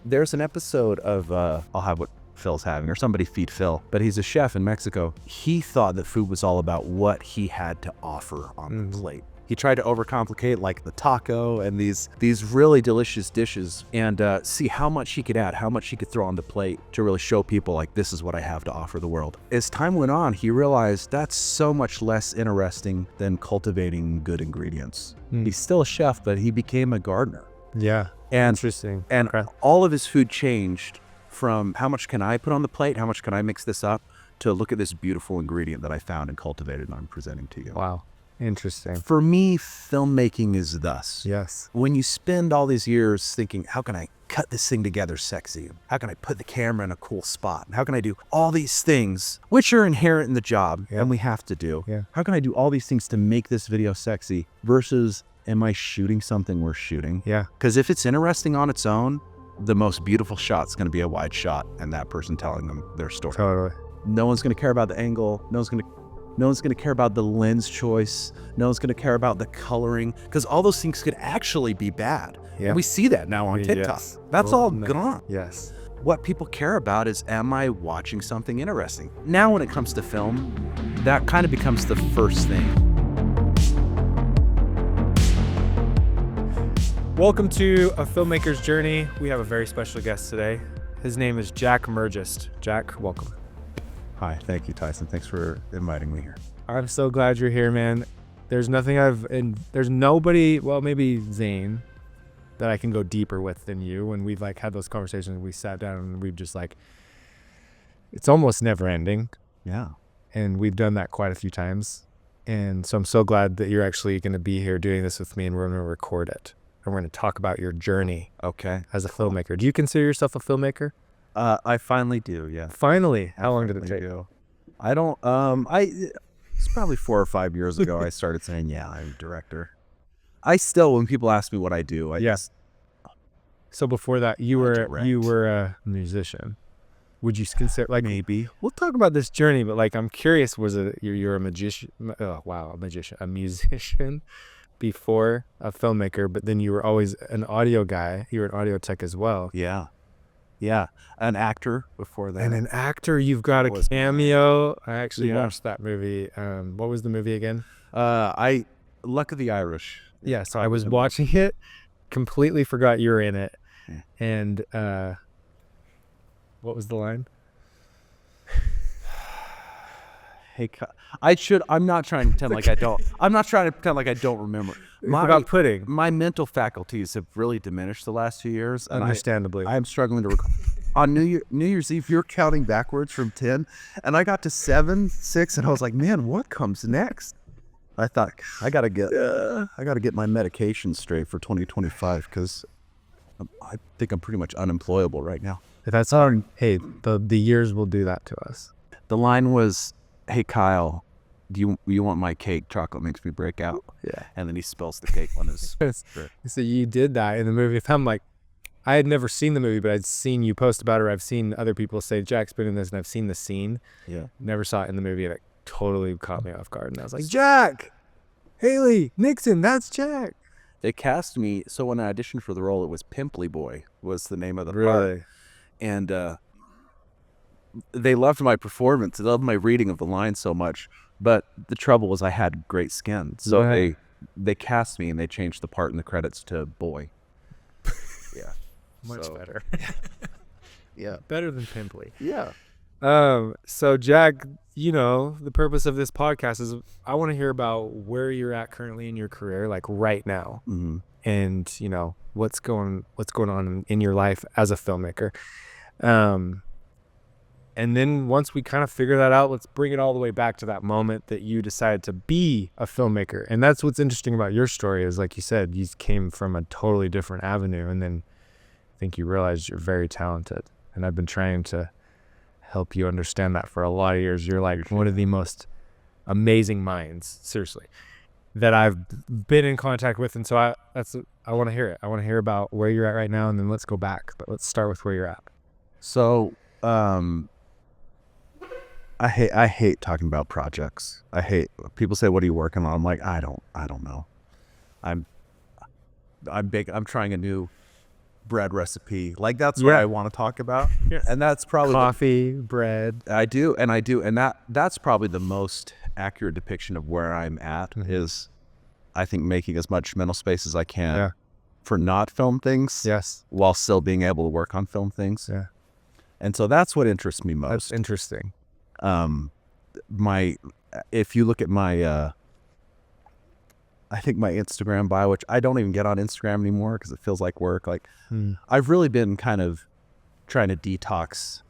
There's an episode of I'll have what Phil's having, or somebody feed Phil, but he's a chef in Mexico. He thought that food was all about what he had to offer on the plate. He tried to overcomplicate like the taco and these really delicious dishes and see how much he could add, how much he could throw on the plate to really show people like, this is what I have to offer the world. As time went on, he realized that's so much less interesting than cultivating good ingredients. He's still a chef, but he became a gardener. Yeah. And Interesting. And Okay. all of his food changed from how much can I put on the plate, how much can I mix this up, to look at this beautiful ingredient that I found and cultivated and I'm presenting to you. Wow. Interesting. For me, filmmaking is thus. Yes. When you spend all these years thinking, how can I cut this thing together sexy? How can I put the camera in a cool spot? How can I do all these things, which are inherent in the job and we have to do? Yeah. How can I do all these things to make this video sexy versus, am I shooting something worth shooting? Yeah. Because if it's interesting on its own, the most beautiful shot's going to be a wide shot and that person telling them their story. Totally. No one's going to care about the angle. No one's going to care about the lens choice. No one's going to care about the coloring, because all those things could actually be bad. Yeah. And we see that now on TikTok. Yes. That's all gone. Yes. What people care about is, am I watching something interesting? Now when it comes to film, that kind of becomes the first thing. Welcome to A Filmmaker's Journey. We have a very special guest today. His name is Jack Mergist. Jack, welcome. Hi, thank you, Tyson. Thanks for inviting me here. I'm so glad you're here, man. There's nobody, well, maybe Zane, that I can go deeper with than you. When we've had those conversations, we sat down and we've just it's almost never ending. Yeah. And we've done that quite a few times. And so I'm so glad that you're actually going to be here doing this with me, and we're going to record it. And we're going to talk about your journey as a filmmaker. Do you consider yourself a filmmaker? I finally do, yeah. Finally. How long did it take? I don't, it's probably 4 or 5 years ago I started saying, yeah, I'm a director. I still, when people ask me what I do, So before that, you were a musician. Would you consider, maybe. We'll talk about this journey, but I'm curious, was it, you're a magician? Oh, wow. A musician before a filmmaker, but then you were always an audio guy. You were an audio tech as well. Yeah. Yeah. An actor before that. And an actor, you've got a cameo. I actually watched that movie. What was the movie again? Luck of the Irish. Yeah, so I was watching it, completely forgot you were in it. Yeah. And what was the line? Hey, I'm not trying to pretend like I don't. I'm not trying to pretend like I don't remember. About pudding. My mental faculties have really diminished the last few years. And Understandably. I'm struggling to recall. On New Year's Eve, you're counting backwards from 10, and I got to 7, 6, and I was like, man, what comes next? I thought I gotta get my medication straight for 2025, because I think I'm pretty much unemployable right now. That's on. Hey, the years will do that to us. The line was, "Hey Kyle, do you want my cake? Chocolate makes me break out." Yeah. And then he spills the cake on his shirt. So you did that in the movie. If I'm I had never seen the movie, but I'd seen you post about it, or I've seen other people say Jack's been in this, and I've seen the scene. Yeah. Never saw it in the movie, and it totally caught me off guard. And I was like, Jack, Haley, Nixon, that's Jack. They cast me, so when I auditioned for the role, it was Pimply Boy was the name of the Really? part. And they loved my performance. They loved my reading of the line so much. But the trouble was I had great skin. So they cast me and they changed the part in the credits to Boy. Yeah. Much better. Yeah. Better than Pimply. Yeah. So Jack, the purpose of this podcast is I want to hear about where you're at currently in your career, right now. Mm-hmm. And what's going on in your life as a filmmaker. And then once we kind of figure that out, let's bring it all the way back to that moment that you decided to be a filmmaker. And that's what's interesting about your story is, like you said, you came from a totally different avenue, and then I think you realized you're very talented. And I've been trying to help you understand that for a lot of years. You're one of the most amazing minds, seriously, that I've been in contact with. And so I want to hear it. I want to hear about where you're at right now, and then let's go back. But let's start with where you're at. So, I hate talking about projects. I hate people say, "What are you working on?" I'm like, I don't know. I'm trying a new bread recipe. Like that's what I want to talk about. Yeah. And that's probably Coffee, bread. I do. And that's probably the most accurate depiction of where I'm at is I think making as much mental space as I can for not film things while still being able to work on film things. Yeah. And so that's what interests me most. That's interesting. If you look at my, I think my Instagram bio, which I don't even get on Instagram anymore because it feels like work. Like I've really been kind of trying to detox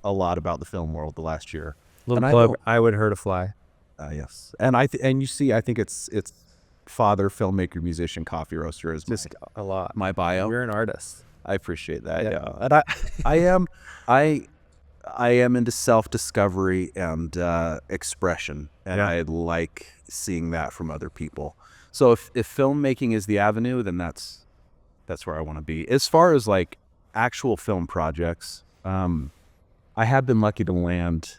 a lot about the film world the last year. Little plug, I would hurt a fly. Yes. And and you see, I think it's father, filmmaker, musician, coffee roaster is just a lot. My bio. You're an artist. I appreciate that. Yeah. And I am into self-discovery and expression, and I like seeing that from other people. So if filmmaking is the avenue, then that's where I want to be. As far as like actual film projects, I have been lucky to land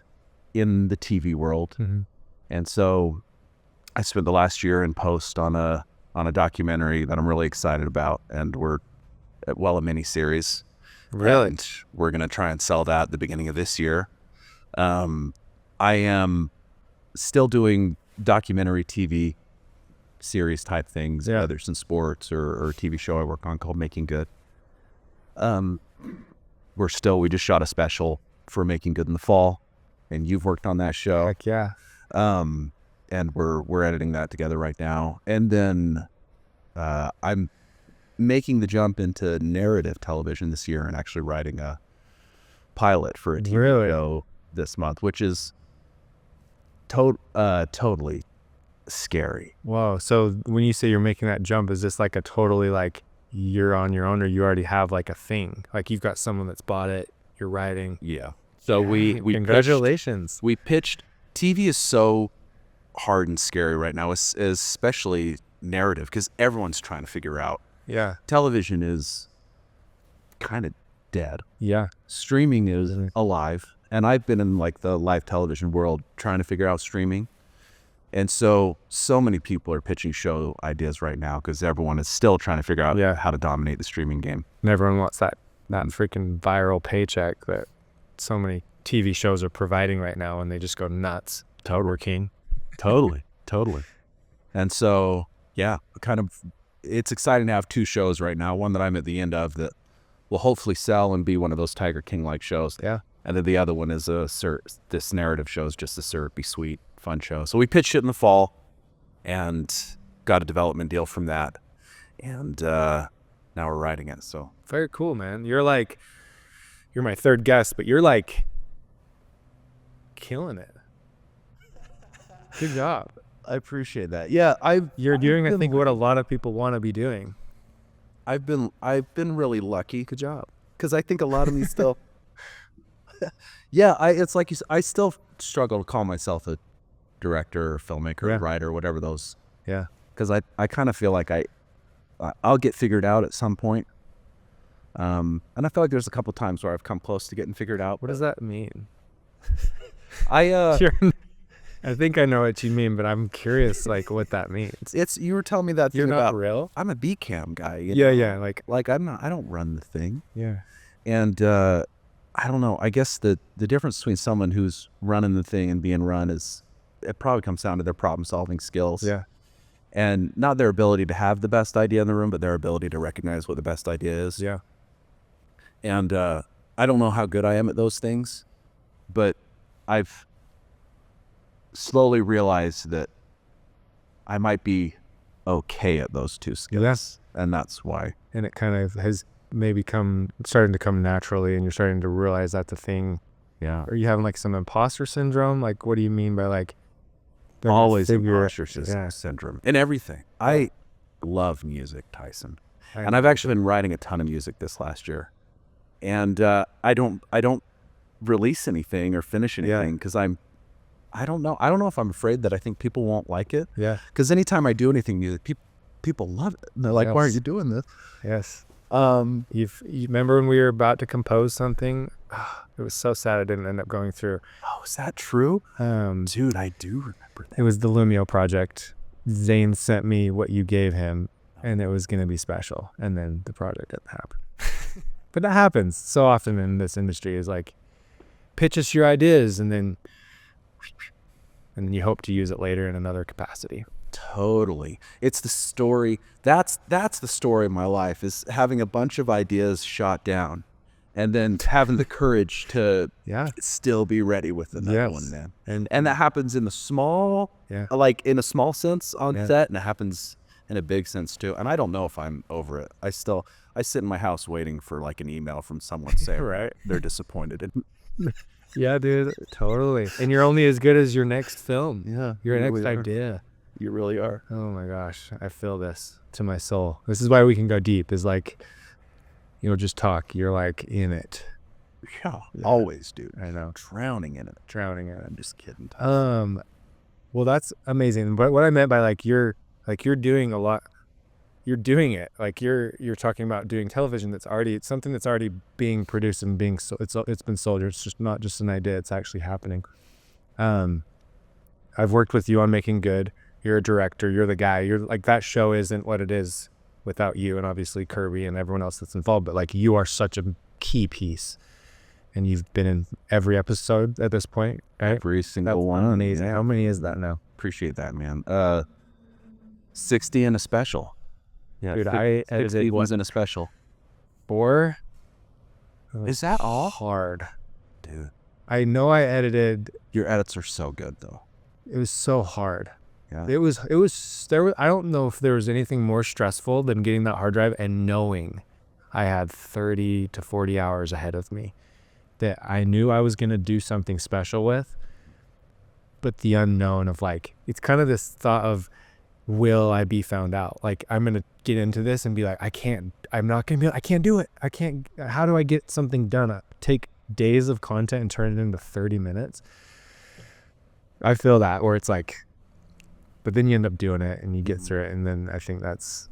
in the TV world, and so I spent the last year in post on a documentary that I'm really excited about, and a mini series. Really? And we're going to try and sell that at the beginning of this year. I am still doing documentary TV series type things, whether it's in sports or a TV show I work on called Making Good. We just shot a special for Making Good in the fall, and you've worked on that show. Heck yeah. And we're editing that together right now. And then I'm making the jump into narrative television this year and actually writing a pilot for a TV show this month, which is totally scary. Whoa. So when you say you're making that jump, is this like a totally like you're on your own, or you already have like a thing? Like you've got someone that's bought it, you're writing? Yeah. So we congratulations. We pitched. TV is so hard and scary right now, especially narrative, because everyone's trying to figure out. Yeah. Television is kind of dead. Yeah. Streaming is alive. And I've been in like the live television world trying to figure out streaming. And so many people are pitching show ideas right now because everyone is still trying to figure out how to dominate the streaming game. And everyone wants that freaking viral paycheck that so many TV shows are providing right now, and they just go nuts. We're king. Totally. And so, it's exciting to have two shows right now. One that I'm at the end of that will hopefully sell and be one of those Tiger King-like shows. Yeah. And then the other one is this narrative show is just a syrupy, sweet, fun show. So we pitched it in the fall and got a development deal from that. And now we're writing it. So very cool, man. You're my third guest, but you're like killing it. Good job. I appreciate that. Yeah, you're doing, I think, what a lot of people want to be doing. I've been really lucky. Good job. Because I think a lot of me still. It's like you said, I still struggle to call myself a director or filmmaker or writer, whatever those. Yeah. Because I kind of feel like I'll get figured out at some point. And I feel like there's a couple times where I've come close to getting figured out. What does that mean? I think I know what you mean, but I'm curious, like, what that means. You were telling me that you're thing not about real. I'm a B cam guy. Yeah. Like I'm not. I don't run the thing. Yeah. And I don't know. I guess the difference between someone who's running the thing and being run is it probably comes down to their problem solving skills. Yeah. And not their ability to have the best idea in the room, but their ability to recognize what the best idea is. Yeah. And I don't know how good I am at those things, but I've slowly realized that I might be okay at those two skills. Yes. And that's why. And it kind of has maybe starting to come naturally, and you're starting to realize that's a thing. Yeah. Are you having like some imposter syndrome? Like, what do you mean by like? Always imposter syndrome in everything. I love music, Tyson. And I've actually been writing a ton of music this last year. And I don't release anything or finish anything because I don't know. I don't know if I'm afraid that I think people won't like it. Yeah. Because anytime I do anything music, people love it. And they're like, why are you doing this? Yes. You remember when we were about to compose something? It was so sad I didn't end up going through. Oh, is that true? Dude, I do remember that. It was the Lumio project. Zane sent me what you gave him, and it was going to be special. And then the project didn't happen. But that happens so often in this industry, is like, pitch us your ideas and then you hope to use it later in another capacity. Totally. It's the story. That's the story of my life, is having a bunch of ideas shot down and then having the courage to still be ready with another one, man. And that happens in the small, like in a small sense on set, and it happens in a big sense too. And I don't know if I'm over it. I sit in my house waiting for like an email from someone saying they're disappointed in me. Yeah, dude, totally. And you're only as good as your next film. Yeah. Your next idea. You really are. Oh my gosh, I feel this to my soul. This is why we can go deep, is like, you know, just talk. You're like in it. Yeah, always, dude. I know. Drowning in it. I'm just kidding. Well, that's amazing. But what I meant by like you're doing a lot. You're doing it. Like you're talking about doing television it's something that's already being produced and being it's been sold. It's just not just an idea. It's actually happening. I've worked with you on Making Good. You're a director. You're the guy. You're like, that show isn't what it is without you, and obviously Kirby and everyone else that's involved. But like, you are such a key piece, and you've been in every episode at this point, right? Every single one. Amazing. How many is that now? Appreciate that, man. 60 and a special. Yeah, dude, I edited was in a special. 4. Is that all? Hard, dude. I know I edited. Your edits are so good, though. It was so hard. Yeah. It was I don't know if there was anything more stressful than getting that hard drive and knowing I had 30 to 40 hours ahead of me that I knew I was going to do something special with, but the unknown of like, it's kind of this thought of, will I be found out? Like, I'm going to get into this and be like, I can't do it. How do I get something done? Take days of content and turn it into 30 minutes. I feel that, where it's like, but then you end up doing it and you get through it. And then I think that's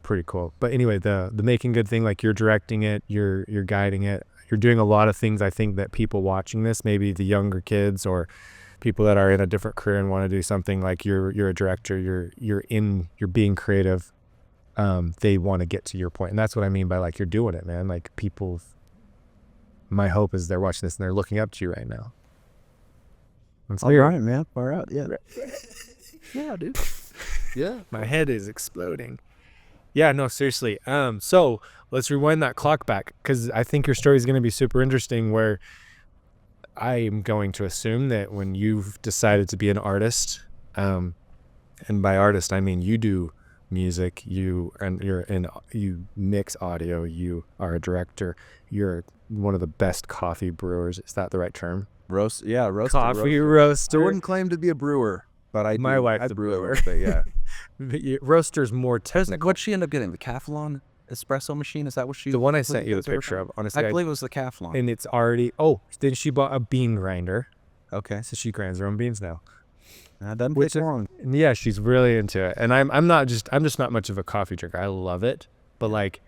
pretty cool. But anyway, the Making Good thing, like, you're directing it, you're guiding it, you're doing a lot of things. I think that people watching this, maybe the younger kids or people that are in a different career and want to do something, like you're a director, you're being creative. They want to get to your point. And that's what I mean by like, you're doing it, man. Like, people, my hope is they're watching this and they're looking up to you right now. All right, man. Far out. Yeah. Yeah, dude. Yeah. My head is exploding. Yeah, no, seriously. So let's rewind that clock back, because I think your story is going to be super interesting, where I am going to assume that when you've decided to be an artist, and by artist, I mean you do music, you mix audio, you are a director, you're one of the best coffee brewers. Is that the right term? Roaster. Roaster. I wouldn't claim to be a brewer, but my wife's a brewer. But yeah. Roaster's more technical. What'd she end up getting? The Calphalon espresso machine? Is that what she? The one I sent you the picture of. Honestly, I believe it was the Calphalon. And it's already. Oh, then she bought a bean grinder. Okay. So she grinds her own beans now. That doesn't take long. Yeah, she's really into it. And I'm just not much of a coffee drinker. I love it, but like,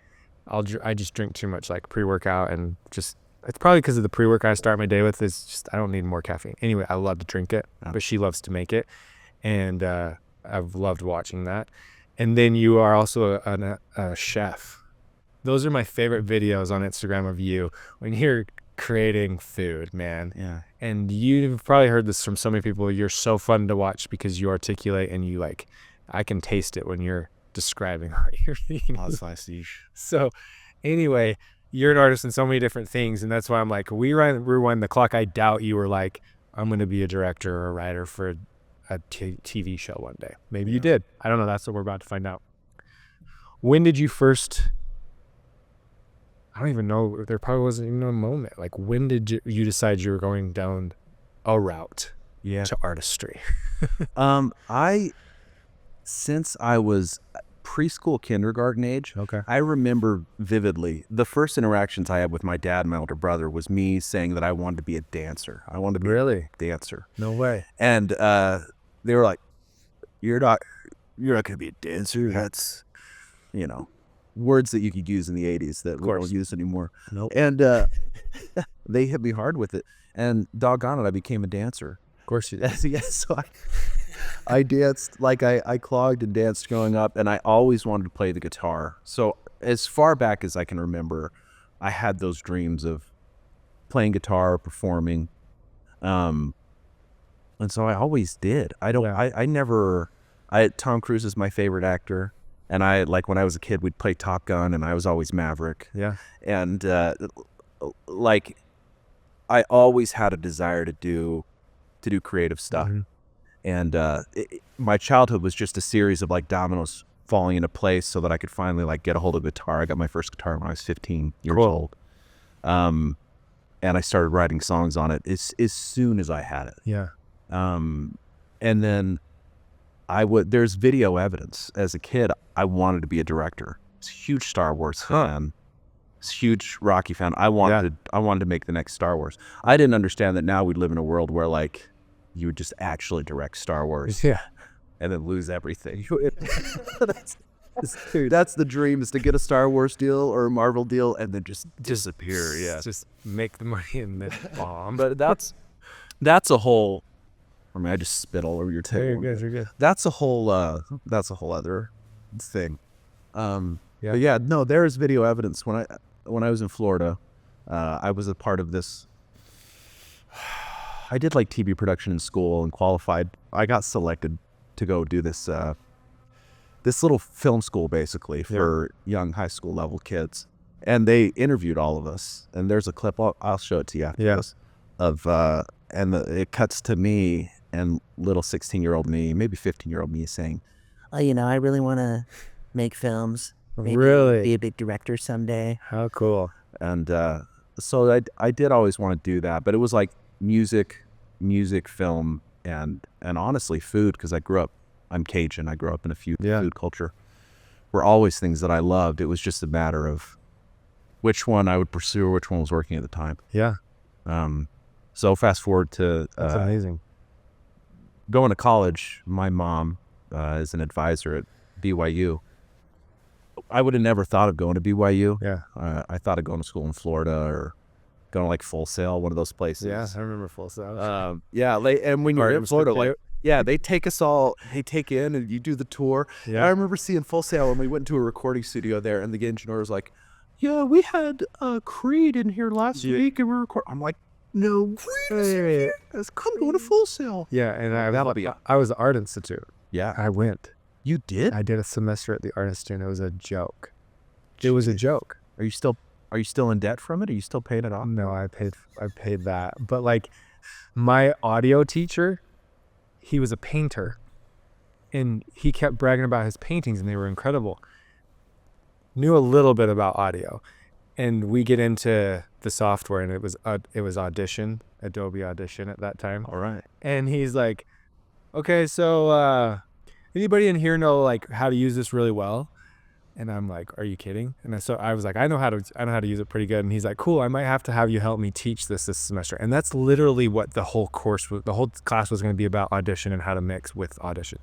I just drink too much like pre-workout, and just, it's probably because of the pre-workout I start my day with. Is just, I don't need more caffeine. Anyway, I love to drink it, but she loves to make it, and I've loved watching that. And then you are also a chef. Those are my favorite videos on Instagram of you when you're creating food, man. Yeah. And you've probably heard this from so many people. You're so fun to watch because you articulate, and you like, I can taste it when you're describing what you're eating. So anyway, you're an artist in so many different things, and that's why I'm like, rewind the clock. I doubt you were like, I'm going to be a director or a writer for a TV show one day. Maybe you did. I don't know. That's what we're about to find out. When did you first, I don't even know, there probably wasn't even a moment. Like, when did you decide you were going down a route to artistry? Since I was preschool, kindergarten age, I remember vividly the first interactions I had with my dad and my older brother was me saying that I wanted to be a dancer. I wanted to be a dancer. No way. And they were like, you're not going to be a dancer. That's, words that you could use in the 80s that we don't use anymore. Nope. And they hit me hard with it. And doggone it, I became a dancer. Of course you did. Yeah, so I danced, like I clogged and danced growing up, and I always wanted to play the guitar. So as far back as I can remember, I had those dreams of playing guitar, performing. And so I always did. I never, Tom Cruise is my favorite actor. And like when I was a kid, we'd play Top Gun and I was always Maverick. Yeah. And like I always had a desire to do creative stuff. And my childhood was just a series of like dominoes falling into place so that I could finally like get a hold of guitar. I got my first guitar when I was 15 years old. And I started writing songs on it as soon as I had it. Yeah. And then there's video evidence. As a kid, I wanted to be a director. I was a huge Star Wars fan. Huge Rocky fan. I wanted to make the next Star Wars. I didn't understand that now we live in a world where like you would just actually direct Star Wars. Yeah. And then lose everything. That's the dream, is to get a Star Wars deal or a Marvel deal and then just disappear. Yeah. Just make the money and then bomb. But that's a whole, I mean, I just spit all over your table. You're good. That's a whole other thing. Yeah. But yeah, no, there is video evidence. When I was in Florida, I was a part of this. I did like TV production in school and qualified. I got selected to go do this little film school basically for young high school level kids, and they interviewed all of us. And there's a clip, I'll show it to you after this, of it cuts to me and little 16-year-old me, maybe 15-year-old me, saying, "Oh, I really want to make films. Maybe Really? be a big director someday." How cool. And so I did always want to do that, but it was like music, film, and honestly food, because I'm Cajun. I grew up in a food culture. Were always things that I loved. It was just a matter of which one I would pursue or which one was working at the time. Yeah. So fast forward to That's amazing. Going to college. My mom is an advisor at BYU. I would have never thought of going to BYU. Yeah. I thought of going to school in Florida or going to like Full Sail, one of those places. Yeah, I remember Full Sail. And when you're in Florida, like, they take in and you do the tour. Yeah. I remember seeing Full Sail when we went to a recording studio there, and the engineer was like, "Yeah, we had Creed in here last week, and we recorded." I'm like, "No, Creed is here. Come going to Full Sail." Yeah, and I was at Art Institute. Yeah, I went. You did? I did a semester at the Art Institute, and it was a joke. It was a joke. Are you still in debt from it? Are you still paying it off? No, I paid that. But like my audio teacher, he was a painter, and he kept bragging about his paintings, and they were incredible. Knew a little bit about audio, and we get into the software, and it was Audition, Adobe Audition at that time. All right. And he's like, "Okay, so anybody in here know like how to use this really well?" And I'm like, "Are you kidding?" And so I was like, I know how to use it pretty good. And he's like, "Cool, I might have to have you help me teach this semester." And that's literally what the whole class was going to be about, Audition and how to mix with Audition.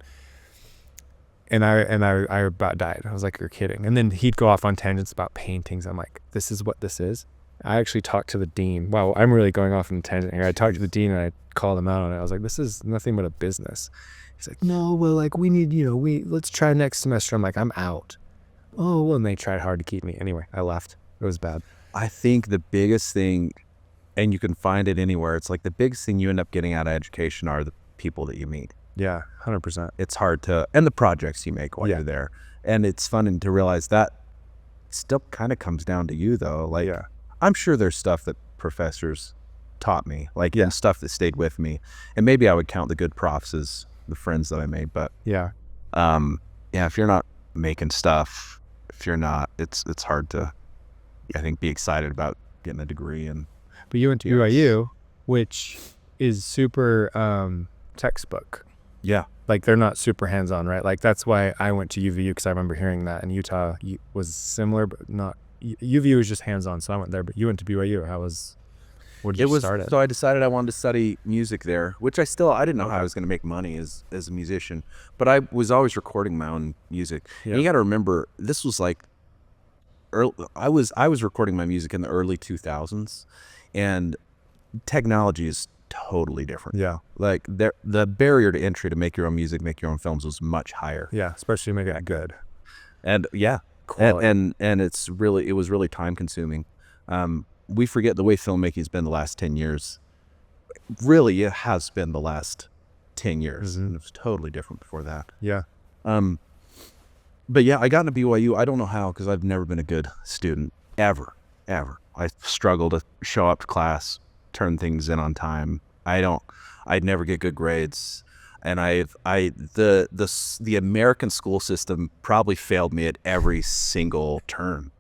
And I about died. I was like, "You're kidding." And then he'd go off on tangents about paintings. I'm like, "This is what this is." I actually talked to the dean. Wow, I'm really going off on a tangent here. I talked to the dean and I called him out on it. I was like, "This is nothing but a business." He's like, "No, well, like we need, let's try next semester." I'm like, "I'm out." Oh, well, and they tried hard to keep me. Anyway, I left. It was bad. I think the biggest thing, and you can find it anywhere, it's like the biggest thing you end up getting out of education are the people that you meet. Yeah, 100%. It's hard and the projects you make while you're there. And it's fun to realize that still kind of comes down to you, though. Like, I'm sure there's stuff that professors taught me, like stuff that stayed with me. And maybe I would count the good profs as the friends that I made. But if you're not making stuff, if you're not, it's hard to, I think, be excited about getting a degree. But you went to BYU, which is super textbook. Yeah. Like they're not super hands-on, right? Like that's why I went to UVU, because I remember hearing that. And Utah was similar, but not. UVU was just hands-on, so I went there. But you went to BYU. What did you start at? So I decided I wanted to study music there, which I didn't know how I was going to make money as a musician, but I was always recording my own music. Yeah. And you got to remember, this was like I was recording my music in the early 2000s, and technology is totally different. Yeah. Like the barrier to entry to make your own music, make your own films was much higher. Yeah, especially making it good. And Quality. and it was really time consuming. We forget the way filmmaking has been the last 10 years. Really, it has been the last 10 years. And it was totally different before that. Yeah. But yeah, I got into BYU. I don't know how, because I've never been a good student, ever. I struggle to show up to class, turn things in on time. I'd never get good grades. And the American school system probably failed me at every single turn.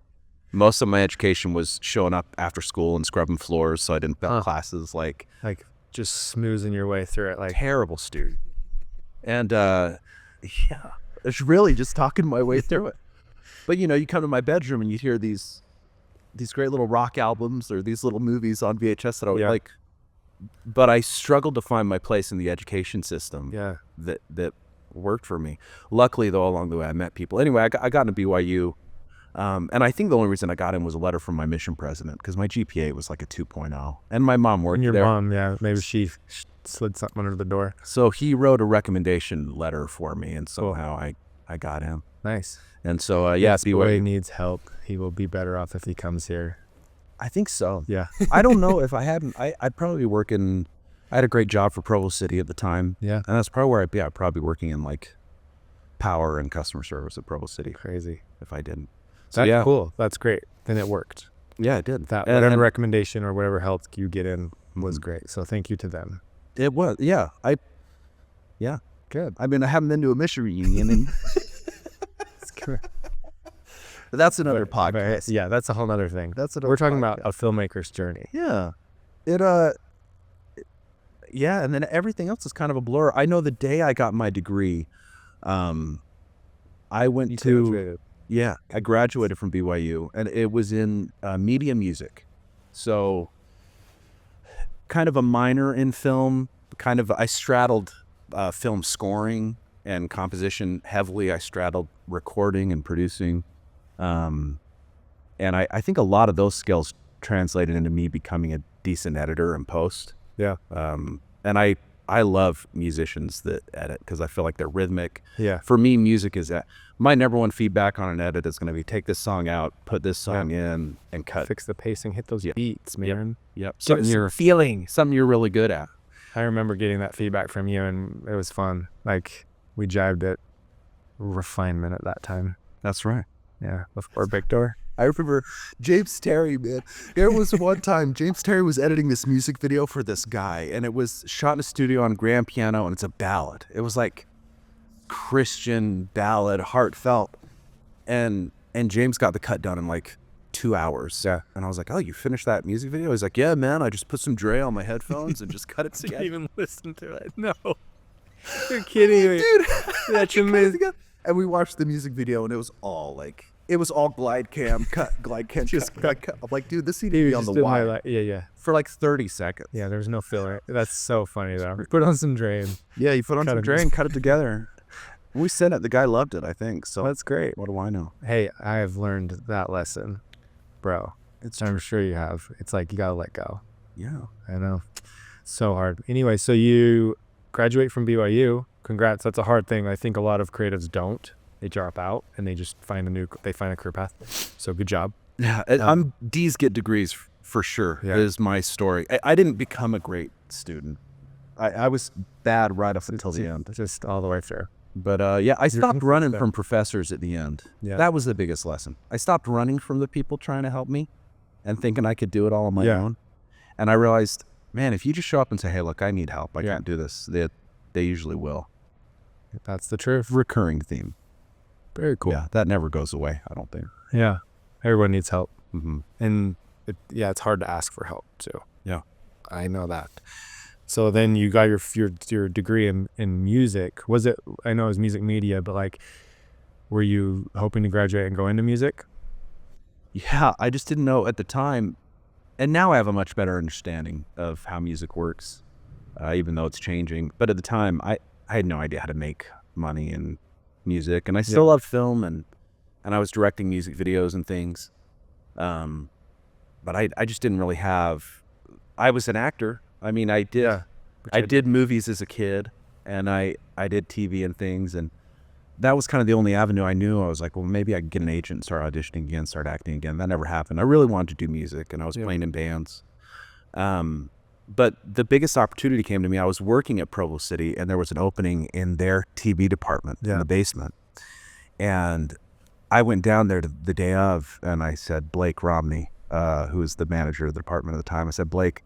Most of my education was showing up after school and scrubbing floors, so I didn't fail classes. Like just smoozing your way through it. Like terrible student. And yeah, it's really just talking my way through it. But you come to my bedroom and you hear these great little rock albums or these little movies on VHS that I would like. But I struggled to find my place in the education system that worked for me. Luckily, though, along the way, I met people. Anyway, I got into BYU. And I think the only reason I got in was a letter from my mission president, because my GPA was like a 2.0. And my mom worked there. And your mom, maybe she slid something under the door. So he wrote a recommendation letter for me, and somehow I got him. Nice. And so, if BYU needs help, he will be better off if he comes here. I think so. Yeah. I don't know if I hadn't. I'd probably be working. I had a great job for Provo City at the time. Yeah. And that's probably where I'd be. I'd probably be working in like power and customer service at Provo City. Crazy. If I didn't. So, That's cool. That's great. Then it worked. Yeah, it did. That whatever recommendation or whatever help you get in was great. So thank you to them. It was. Yeah. Good. I mean, I haven't been to a mission reunion. And but that's another podcast. Yeah, that's a whole other thing. We're talking about a filmmaker's journey. Yeah. Yeah, and then everything else is kind of a blur. I know the day I got my degree, I went to... Yeah, I graduated from BYU, and it was in media music. So kind of a minor in film, I straddled film scoring and composition heavily. I straddled recording and producing. And I think a lot of those skills translated into me becoming a decent editor in post. Yeah. And I love musicians that edit, because I feel like they're rhythmic. Yeah. For me, music is my number one feedback on an edit is going to be take this song out, put this song in, and cut. Fix the pacing, hit those beats, man. Yep. Something you're feeling. Something you're really good at. I remember getting that feedback from you, and it was fun. Like, we jived at refinement at that time. That's right. Yeah, before Victor. I remember James Terry, man. There was one time James Terry was editing this music video for this guy, and it was shot in a studio on grand piano, and it's a ballad. It was like Christian ballad, heartfelt. And James got the cut done in like 2 hours. Yeah. And I was like, oh, you finished that music video? He's like, yeah, man, I just put some Dre on my headphones and just cut it together. Didn't even listen to it. No. You're kidding me. Dude. That's amazing. And we watched the music video, and it was all glide cam, cut. I'm like, dude, this needs to be on the wire. Yeah. For like 30 seconds. Yeah, there's no filler. That's so funny, though. Put on some Dre. Yeah, you put on some Dre and cut it together. We sent it. The guy loved it, I think. So that's great. What do I know? Hey, I have learned that lesson, bro. I'm sure you have. It's like you got to let go. Yeah. I know. So hard. Anyway, so you graduate from BYU. Congrats. That's a hard thing. I think a lot of creatives don't. They drop out and they just find a career path. So good job. Yeah. D's get degrees for sure. Yeah. Is my story. I didn't become a great student. I was bad right up until the end. Just all the way through. But I stopped running from professors at the end. Yeah. That was the biggest lesson. I stopped running from the people trying to help me and thinking I could do it all on my own. And I realized, man, if you just show up and say, hey, look, I need help. I can't do this. They usually will. That's the truth. Recurring theme. Very cool. Yeah, that never goes away, I don't think. Yeah. Everyone needs help. Mm-hmm. And it's hard to ask for help too. Yeah. I know that. So then you got your degree in music. I know it was music media, but like, were you hoping to graduate and go into music? Yeah, I just didn't know at the time. And now I have a much better understanding of how music works, even though it's changing. But at the time, I had no idea how to make money in music. And I still love film, and I was directing music videos and things. But I just didn't really have... I was an actor. I mean, I did movies as a kid, and I did TV and things, that was kind of the only avenue I knew. I was like, well, maybe I could get an agent and start auditioning again, start acting again. That never happened. I really wanted to do music, and I was playing in bands. But the biggest opportunity came to me. I was working at Provo City, and there was an opening in their TV department in the basement. And I went down there the day of, and I said, Blake Romney, who was the manager of the department at the time, I said, Blake,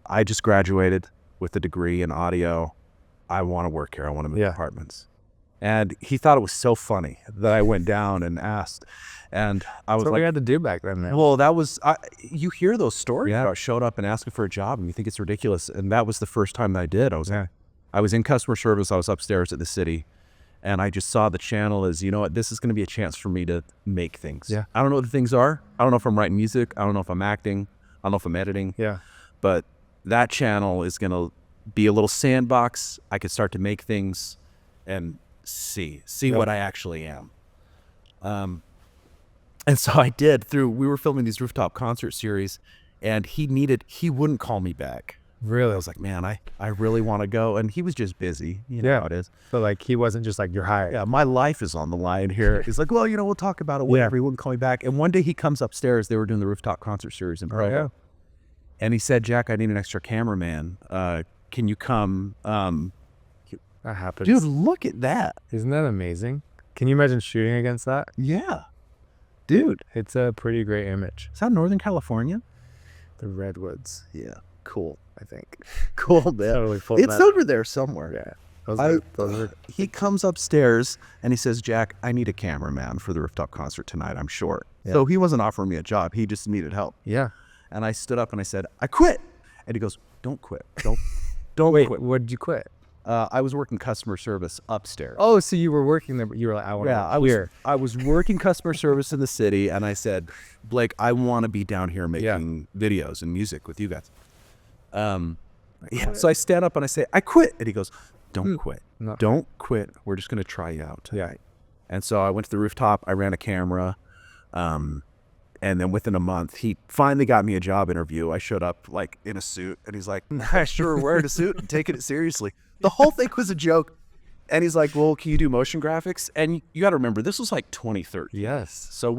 I just graduated with a degree in audio. I want to work here. I want to move departments. And he thought it was so funny that I went down and asked. And I was That's what like, we had to do back then, man. well, that was, you hear those stories about showing up and asking for a job, and you think it's ridiculous. And that was the first time that I did. I was in customer service. I was upstairs at the city, and I just saw the channel as, you know what, this is going to be a chance for me to make things. I don't know what the things are. I don't know if I'm writing music. I don't know if I'm acting. I don't know if I'm editing. But that channel is going to be a little sandbox. I could start to make things and see what I actually am. And so I did. We were filming these rooftop concert series, and he wouldn't call me back. Really? I was like, man, I really want to go. And he was just busy. You know how it is. But like, he wasn't just like, you're hired. Yeah, my life is on the line here. He's like, well, you know, we'll talk about it whenever. He wouldn't call me back. And one day he comes upstairs. They were doing the rooftop concert series in Provo. And he said, Jack, I need an extra cameraman. Can you come? That happens. Dude, look at that. Isn't that amazing? Can you imagine shooting against that? Yeah. Dude. It's a pretty great image. Is that Northern California? The Redwoods. Yeah. Cool. I think. Cool, man. Totally it's over there somewhere. Yeah. He comes upstairs and he says, Jack, I need a cameraman for the rooftop concert tonight. I'm short. So he wasn't offering me a job. He just needed help. Yeah. And I stood up and I said, I quit. And he goes, don't quit. Don't Wait, quit. what did you quit? I was working customer service upstairs. Oh, so you were working there, but you were like, I want to here. I was working customer service in the city, and I said, Blake, I want to be down here making videos and music with you guys. So I stand up and I say, I quit. And he goes, don't quit. No. Don't quit. We're just going to try you out tonight. And so I went to the rooftop. I ran a camera. And then within a month, he finally got me a job interview. I showed up like in a suit, and he's like, I sure wearing a suit and taking it seriously. The whole thing was a joke. And he's like, well, can you do motion graphics? And you got to remember, this was like 2013. Yes. So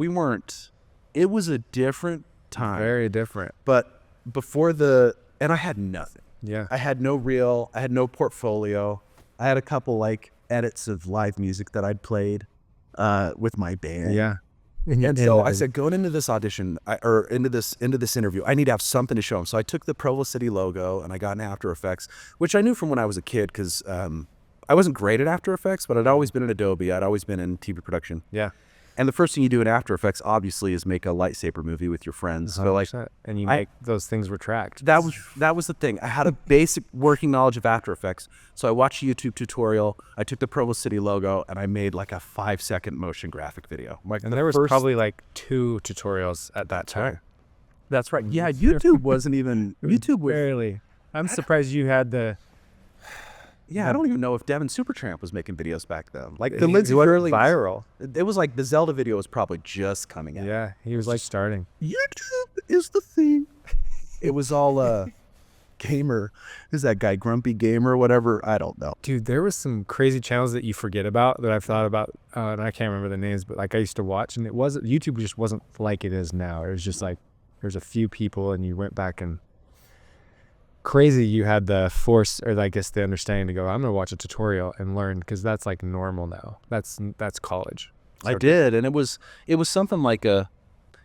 it was a different time. Very different. But and I had nothing. Yeah. I had no reel. I had no portfolio. I had a couple like edits of live music that I'd played with my band. Yeah. And so I said, going into this audition or into this interview, I need to have something to show them. So I took the Provo City logo and I got in After Effects, which I knew from when I was a kid because I wasn't great at After Effects, but I'd always been in Adobe. I'd always been in TV production. Yeah. And the first thing you do in After Effects, obviously, is make a lightsaber movie with your friends. 100%. So like, and you make those things retract. That was the thing. I had a basic working knowledge of After Effects. So I watched a YouTube tutorial. I took the Provo City logo and I made like a 5-second motion graphic video. And there was probably like 2 tutorials at that time. That's right. Yeah, YouTube wasn't even. YouTube was barely. I'm surprised you had the. Yeah, I don't even know if Devin Supertramp was making videos back then. Like the Lindsay Gurley viral. It was like the Zelda video was probably just coming out. Yeah, he was like starting. YouTube is the thing. It was all gamer. Who's that guy? Grumpy Gamer, whatever. I don't know. Dude, there was some crazy channels that you forget about that I've thought about, and I can't remember the names, but like I used to watch, and YouTube just wasn't like it is now. It was just like there's a few people, and you went back and. Crazy you had the force or I guess the understanding to go, I'm gonna watch a tutorial and learn, because that's like normal now. That's college. I did, and it was something like I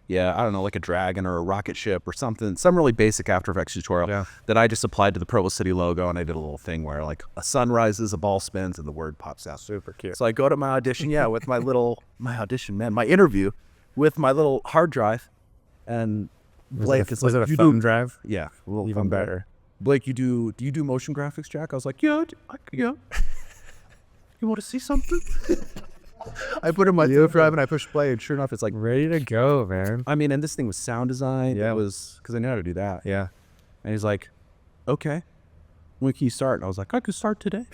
don't know, like a dragon or a rocket ship or something, some really basic After Effects tutorial that I just applied to the Provo City logo, and I did a little thing where like a sun rises, a ball spins, and the word pops out. Super cute. So I go to my audition, with my interview with my little hard drive, and Blake is like, was it a thumb drive? Yeah, a little even better. Blake, do you do motion graphics, Jack? I was like, yeah. You want to see something? I put in my thumb drive and I pushed play, and sure enough, it's like ready to go, man. I mean, and this thing was sound design. Yeah, it was because I knew how to do that. Yeah. And he's like, okay, when can you start? And I was like, I could start today.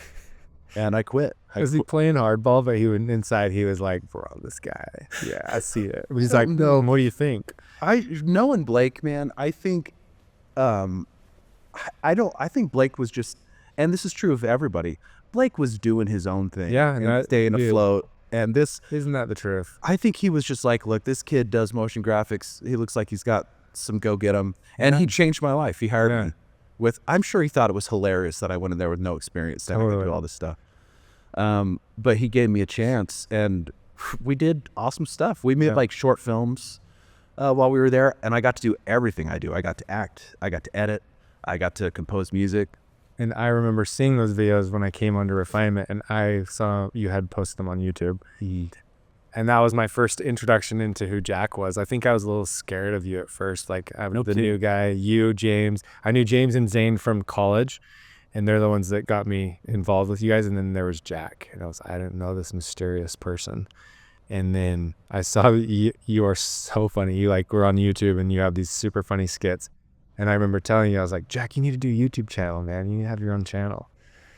And I quit. Was he playing hardball? But inside he was like, bro, this guy. Yeah, I see it. He's like, no, what do you think? Knowing Blake, man, I think. I think Blake was just, and this is true of everybody, Blake was doing his own thing. Yeah. And staying afloat. And this, Isn't that the truth? I think he was just like, look, this kid does motion graphics. He looks like he's got some go get him. And he changed my life. He hired me with, I'm sure he thought it was hilarious that I went in there with no experience to do all this stuff. But he gave me a chance, and we did awesome stuff. We made like short films while we were there, and I got to do everything I do. I got to act, I got to edit, I got to compose music. And I remember seeing those videos when I came under Refinement, and I saw you had posted them on YouTube. And that was my first introduction into who Jack was. I think I was a little scared of you at first. Like, I'm the new guy, you, James. I knew James and Zane from college, and they're the ones that got me involved with you guys. And then there was Jack, and I didn't know this mysterious person. And then I saw you are so funny. You like were on YouTube, and you have these super funny skits. And I remember telling you, I was like, Jack, you need to do a YouTube channel, man. You need to have your own channel.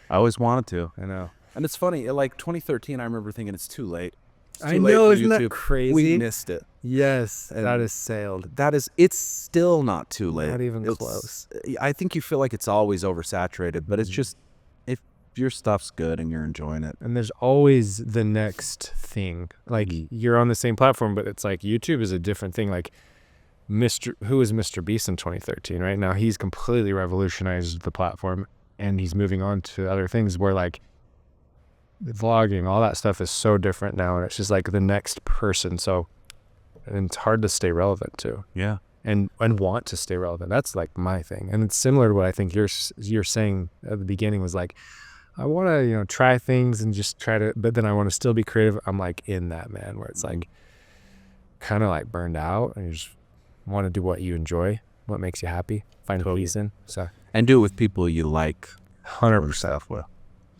I always wanted to. I know. And it's funny, like 2013, I remember thinking it's too late. I know, isn't that crazy? We missed it. Yes, And that is sailed. it's still not too late. Not even close. I think you feel like it's always oversaturated, but it's just, if your stuff's good and you're enjoying it. And there's always the next thing. Like, you're on the same platform, but it's like YouTube is a different thing. Like, who is Mr. Beast in 2013, right? Now he's completely revolutionized the platform, and he's moving on to other things where like vlogging, all that stuff is so different now, and it's just like the next person. So, and it's hard to stay relevant too. Yeah. And want to stay relevant. That's like my thing. And it's similar to what I think you're saying at the beginning was like, I want to, try things and just try to, but then I want to still be creative. I'm like in that, man, where it's like kind of like burned out, and you just want to do what you enjoy, what makes you happy, find a peace in. So, And do it with people you like. 100%. Well,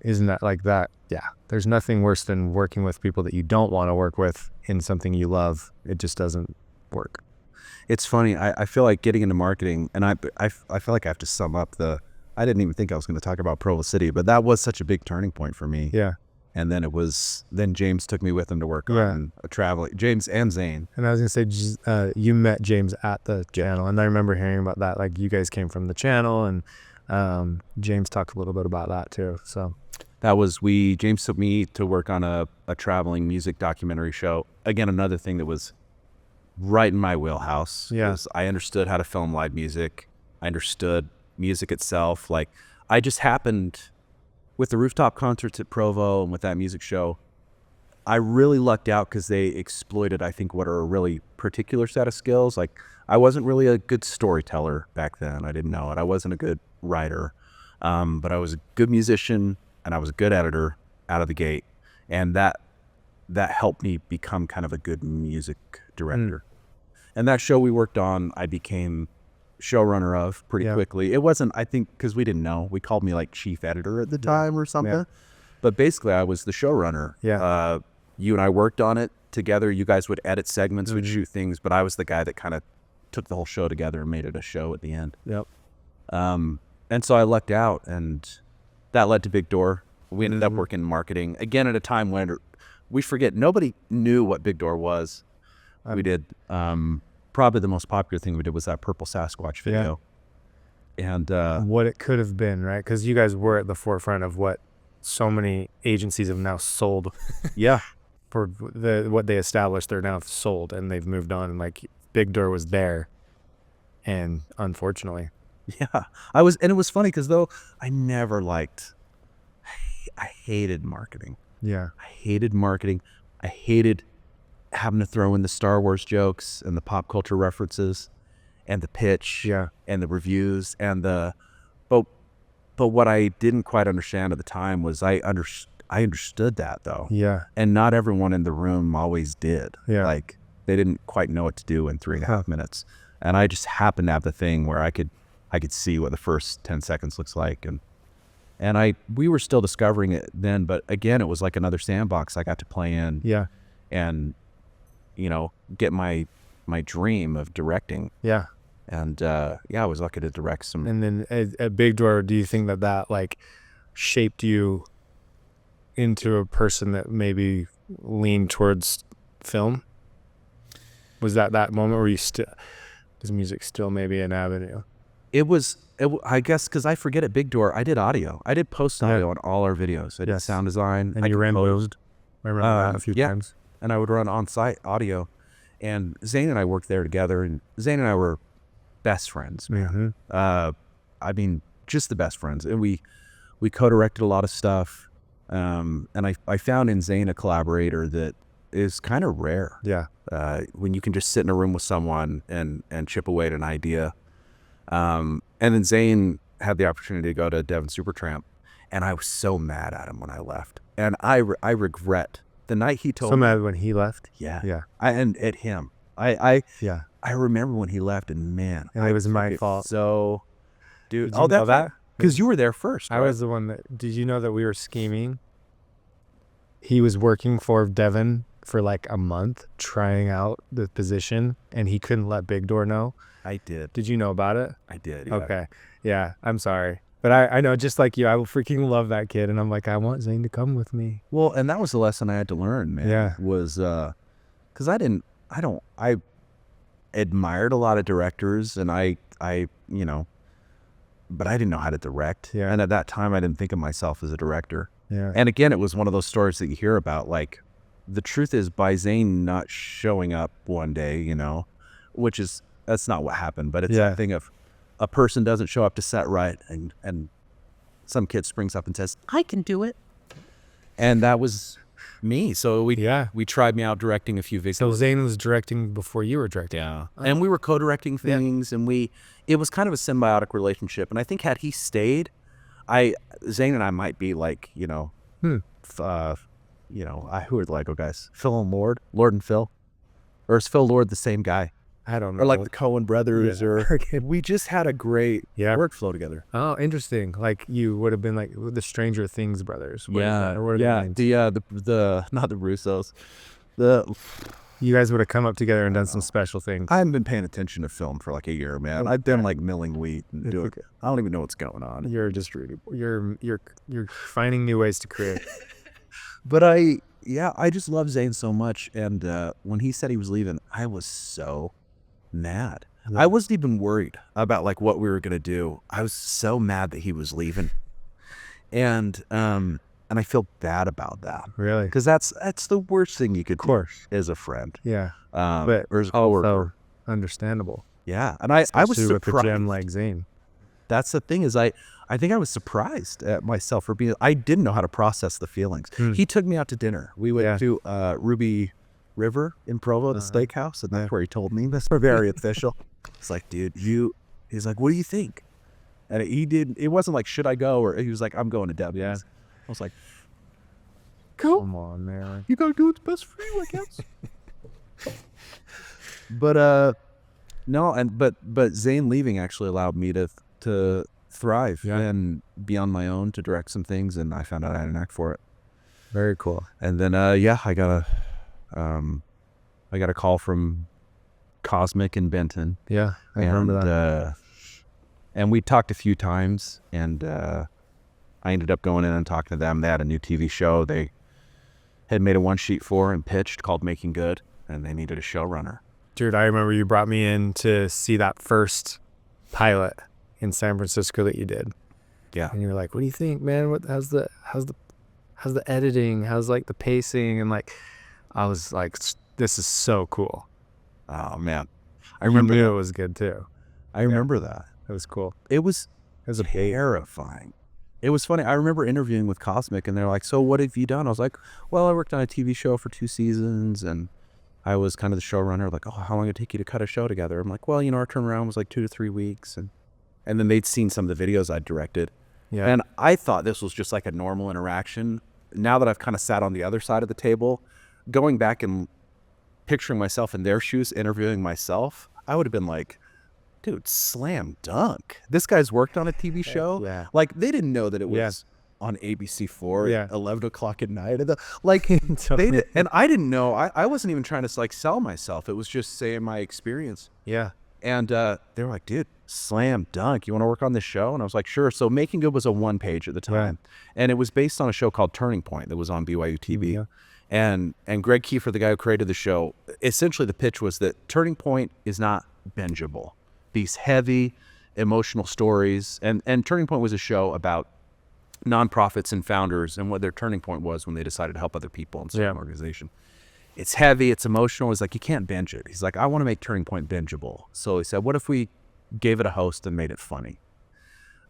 Isn't that like that? Yeah. There's nothing worse than working with people that you don't want to work with in something you love. It just doesn't work. it's funny. I feel like getting into marketing, and I feel like I have to sum up I didn't even think I was going to talk about Provo City, but that was such a big turning point for me. Yeah. And then then James took me with him to work on a travel, James and Zane. And I was going to say, you met James at the channel, and I remember hearing about that. Like, you guys came from the channel, and James talked a little bit about that too. So That was, James took me to work on a traveling music documentary show. Again, another thing that was right in my wheelhouse. Yeah. I understood how to film live music. I understood music itself. Like, I just happened, with the rooftop concerts at Provo and with that music show, I really lucked out because they exploited, I think, what are a really particular set of skills. Like, I wasn't really a good storyteller back then. I didn't know it. I wasn't a good writer, but I was a good musician, and I was a good editor out of the gate. And that helped me become kind of a good music director. And that show we worked on, I became showrunner of pretty quickly. It wasn't, I think, because we didn't know. We called me like chief editor at the time or something. Yeah. But basically, I was the showrunner. Yeah. You and I worked on it together. You guys would edit segments, would shoot things, but I was the guy that kind of took the whole show together and made it a show at the end. Yep. And so I lucked out, and that led to Big Door. We ended up working in marketing, again, at a time when we forget, nobody knew what Big Door was. We did, probably the most popular thing we did was that Purple Sasquatch video. Yeah. And what it could have been, right? Because you guys were at the forefront of what so many agencies have now sold. Yeah. For what they established, they're now sold, and they've moved on. And like, Big Door was there, and unfortunately. Yeah. And it was funny because though I never I hated marketing. Yeah. I hated marketing. I hated having to throw in the Star Wars jokes and the pop culture references and the pitch and the reviews and but what I didn't quite understand at the time was I understood that though. Yeah. And not everyone in the room always did. Yeah. Like, they didn't quite know what to do in 3.5 minutes. And I just happened to have the thing where I could see what the first 10 seconds looks like. And we were still discovering it then, but again, it was like another sandbox I got to play in. Yeah. And, get my dream of directing. Yeah. And I was lucky to direct some. And then at Big Door, do you think that like shaped you into a person that maybe leaned towards film? Was that moment where is music still maybe an avenue? I guess, because I forget at Big Door, I did audio. I did post audio on all our videos. I did sound design. And you ran both? I remember that a few yeah. times. And I would run on-site audio. And Zane and I worked there together, and Zane and I were best friends, man. I mean, just the best friends. And we co-directed a lot of stuff. And I found in Zane a collaborator that is kind of rare. Yeah. When you can just sit in a room with someone and chip away at an idea. And then Zane had the opportunity to go to Devon Supertramp, and I was so mad at him when I left. And I regret the night he told So me. mad when he left. Yeah. Yeah. And at him. I Yeah. remember when he left, and man, And it was my fault. So, dude, Did you know that? because you were there first. I right? was the one that. Did you know that we were scheming? He was working for Devon for like a month, trying out the position, and he couldn't let Big Door know. I did. Did you know about it? I did. Yeah. Okay. Yeah. I'm sorry. But I know, just like you, I will freaking love that kid. And I'm like, I want Zane to come with me. Well, and that was the lesson I had to learn, man. Yeah. Was because I admired a lot of directors, and I you know, but I didn't know how to direct. Yeah. And at that time, I didn't think of myself as a director. Yeah. And again, it was one of those stories that you hear about. Like, the truth is, by Zane not showing up one day, you know, that's not what happened. But it's a thing of a person doesn't show up to set right, and some kid springs up and says, "I can do it," and that was me. So we tried me out directing a few videos. So Zane was directing before you were directing. Yeah, and we were co-directing things, and it was kind of a symbiotic relationship. And I think had he stayed, Zane and I might be like, you know, who are the Lego guys? Phil and Lord and Phil, or is Phil Lord the same guy? I don't know. Or like the Coen brothers, Yeah. or we just had a great workflow together. Oh, interesting. Like you would have been like the Stranger Things brothers. What is that? Or what are their names? The not the Russos. You guys would have come up together and done some special things. I haven't been paying attention to film for like a year, man. I've been like milling wheat and doing. Okay. I don't even know what's going on. You're finding new ways to create. But I just love Zane so much, and when he said he was leaving, I was so mad. Yeah. I wasn't even worried about like what we were gonna do. I was so mad that he was leaving, and I feel bad about that. Really? Because that's the worst thing you could do as a friend. Yeah. But or as a coworker. Understandable. Yeah, and I was surprised with a gem like Zane. That's the thing is I think I was surprised at myself for being. I didn't know how to process the feelings. He took me out to dinner. We went to Ruby River in Provo, the steakhouse, and that's where he told me. That's very official. It's like, dude, he's like, what do you think? And it wasn't like, should I go? Or he was like, I'm going to Debbie's. Yeah. I was like, cool. Come on, man. You gotta do what's best for you, I guess. But no, but Zane leaving actually allowed me to thrive and be on my own, to direct some things, and I found out I had an knack for it. Very cool. And then I got a call from Cosmic in Benton. Yeah, I remember that. And we talked a few times, and I ended up going in and talking to them. They had a new TV show they had made a one-sheet for and pitched called Making Good, and they needed a showrunner. Dude, I remember you brought me in to see that first pilot in San Francisco that you did. Yeah. And you were like, what do you think, man? How's the editing? How's like the pacing? And like, I was like, this is so cool. Oh man. I remember it was good too. I remember that. It was cool. It was terrifying. It was funny. I remember interviewing with Cosmic, and they're like, so what have you done? I was like, well, I worked on a TV show for 2 seasons, and I was kind of the showrunner. Like, oh, how long did it take you to cut a show together? I'm like, well, our turnaround was like 2 to 3 weeks. And then they'd seen some of the videos I'd directed. Yeah. And I thought this was just like a normal interaction. Now that I've kind of sat on the other side of the table, going back and picturing myself in their shoes, interviewing myself, I would have been like, dude, slam dunk. This guy's worked on a TV show. Yeah. Like, they didn't know that it was on ABC4 at 11 o'clock at night. Like, they did, and I didn't know. I wasn't even trying to like sell myself. It was just saying my experience. Yeah. And they were like, dude, slam dunk. You want to work on this show? And I was like, sure. So Making Good was a 1-page at the time. Right. And it was based on a show called Turning Point that was on BYU TV. Yeah. And Greg Kiefer, the guy who created the show, essentially the pitch was that Turning Point is not bingeable. These heavy, emotional stories. And Turning Point was a show about nonprofits and founders and what their turning point was when they decided to help other people in certain organization. It's heavy, it's emotional. He's like, you can't binge it. He's like, I want to make Turning Point bingeable. So he said, what if we gave it a host and made it funny?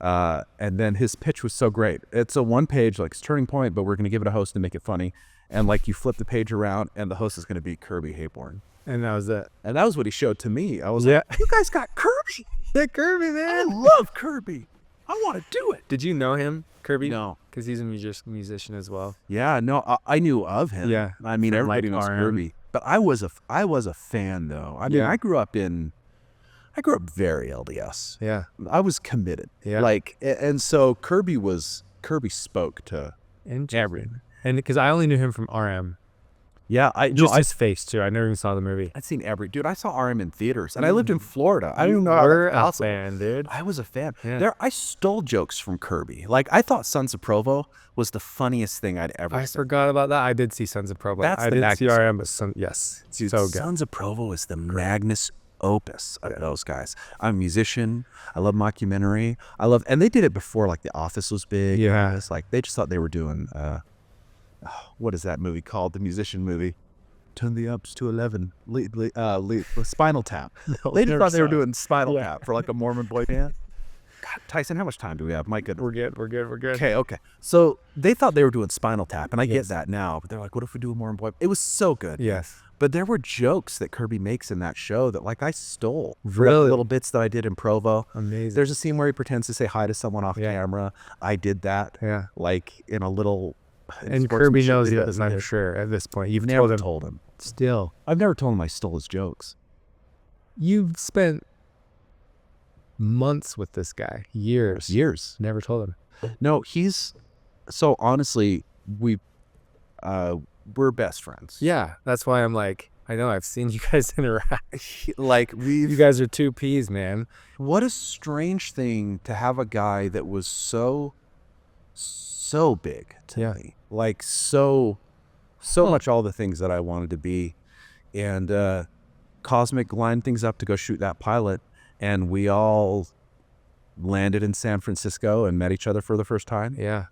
And then his pitch was so great. It's a one page, like, it's Turning Point, but we're going to give it a host and make it funny. And like, you flip the page around and the host is going to be Kirby Hayborn. And that was it. And that was what he showed to me. I was like, you guys got Kirby. Yeah, Kirby, I man. love Kirby. I want to do it. Did you know him, Kirby? No. Because he's a musician as well. Yeah, no, I knew of him. Yeah. I mean, From, everybody like, knows RM. Kirby. But I was a fan, though. I mean, Yeah. I grew up very LDS. Yeah. I was committed. Yeah. Like, and so Kirby spoke to Interesting. everyone. And because I only knew him from RM. Yeah, Just his face, too. I never even saw the movie. I'd seen dude, I saw RM in theaters, and I lived in Florida. I didn't even know We're how a fan, dude. I was a fan. Yeah. I stole jokes from Kirby. Like, I thought Sons of Provo was the funniest thing I'd ever I seen. forgot about that. I did see Sons of Provo. That's I the did see Magnus- RM, but yes. Dude, So good. Sons of Provo is the Magnus opus of those guys. I'm a musician. I love mockumentary. And they did it before, like, The Office was big. Yeah. It's like, they just thought they were doing, what is that movie called? The musician movie. Turn the ups to 11. Spinal Tap. They just thought they were doing Spinal Tap for, like, a Mormon boy band. God, Tyson, how much time do we have? My goodness. We're good. Okay. So they thought they were doing Spinal Tap, and I get that now. But they're like, what if we do a Mormon boy? It was so good. Yes. But there were jokes that Kirby makes in that show that, like, I stole. Really? Little bits that I did in Provo. Amazing. There's a scene where he pretends to say hi to someone off camera. I did that. Yeah. Like, in a little... And Kirby knows he this, I'm sure, at this point. You've never told him. told him. Still. I've never told him I stole his jokes. You've spent months with this guy. Years. Never told him. No, so honestly, we're best friends. Yeah. That's why I'm like, I know, I've seen you guys interact. Like, You guys are two peas, man. what a strange thing to have a guy that was so big to me. Like, so much all the things that I wanted to be. And Cosmic lined things up to go shoot that pilot, and we all landed in San Francisco and met each other for the first time. Yeah.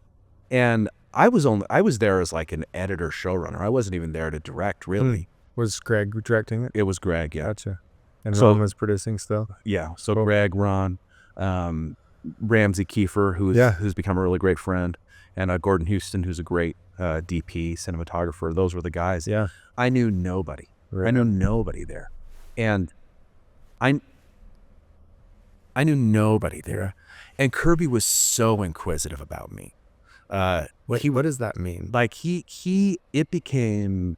And I was there as, like, an editor showrunner. I wasn't even there to direct, really. Was Greg directing it? It was Greg, yeah. Gotcha. And So- Ron was producing still? Yeah. So Greg, Ron, Ramsey Kiefer, who's become a really great friend, and Gordon Houston, who's a great DP, cinematographer. Those were the guys. Yeah. I knew nobody. Right. I knew nobody there. And I knew nobody there. And Kirby was so inquisitive about me. What does that mean? Like, it became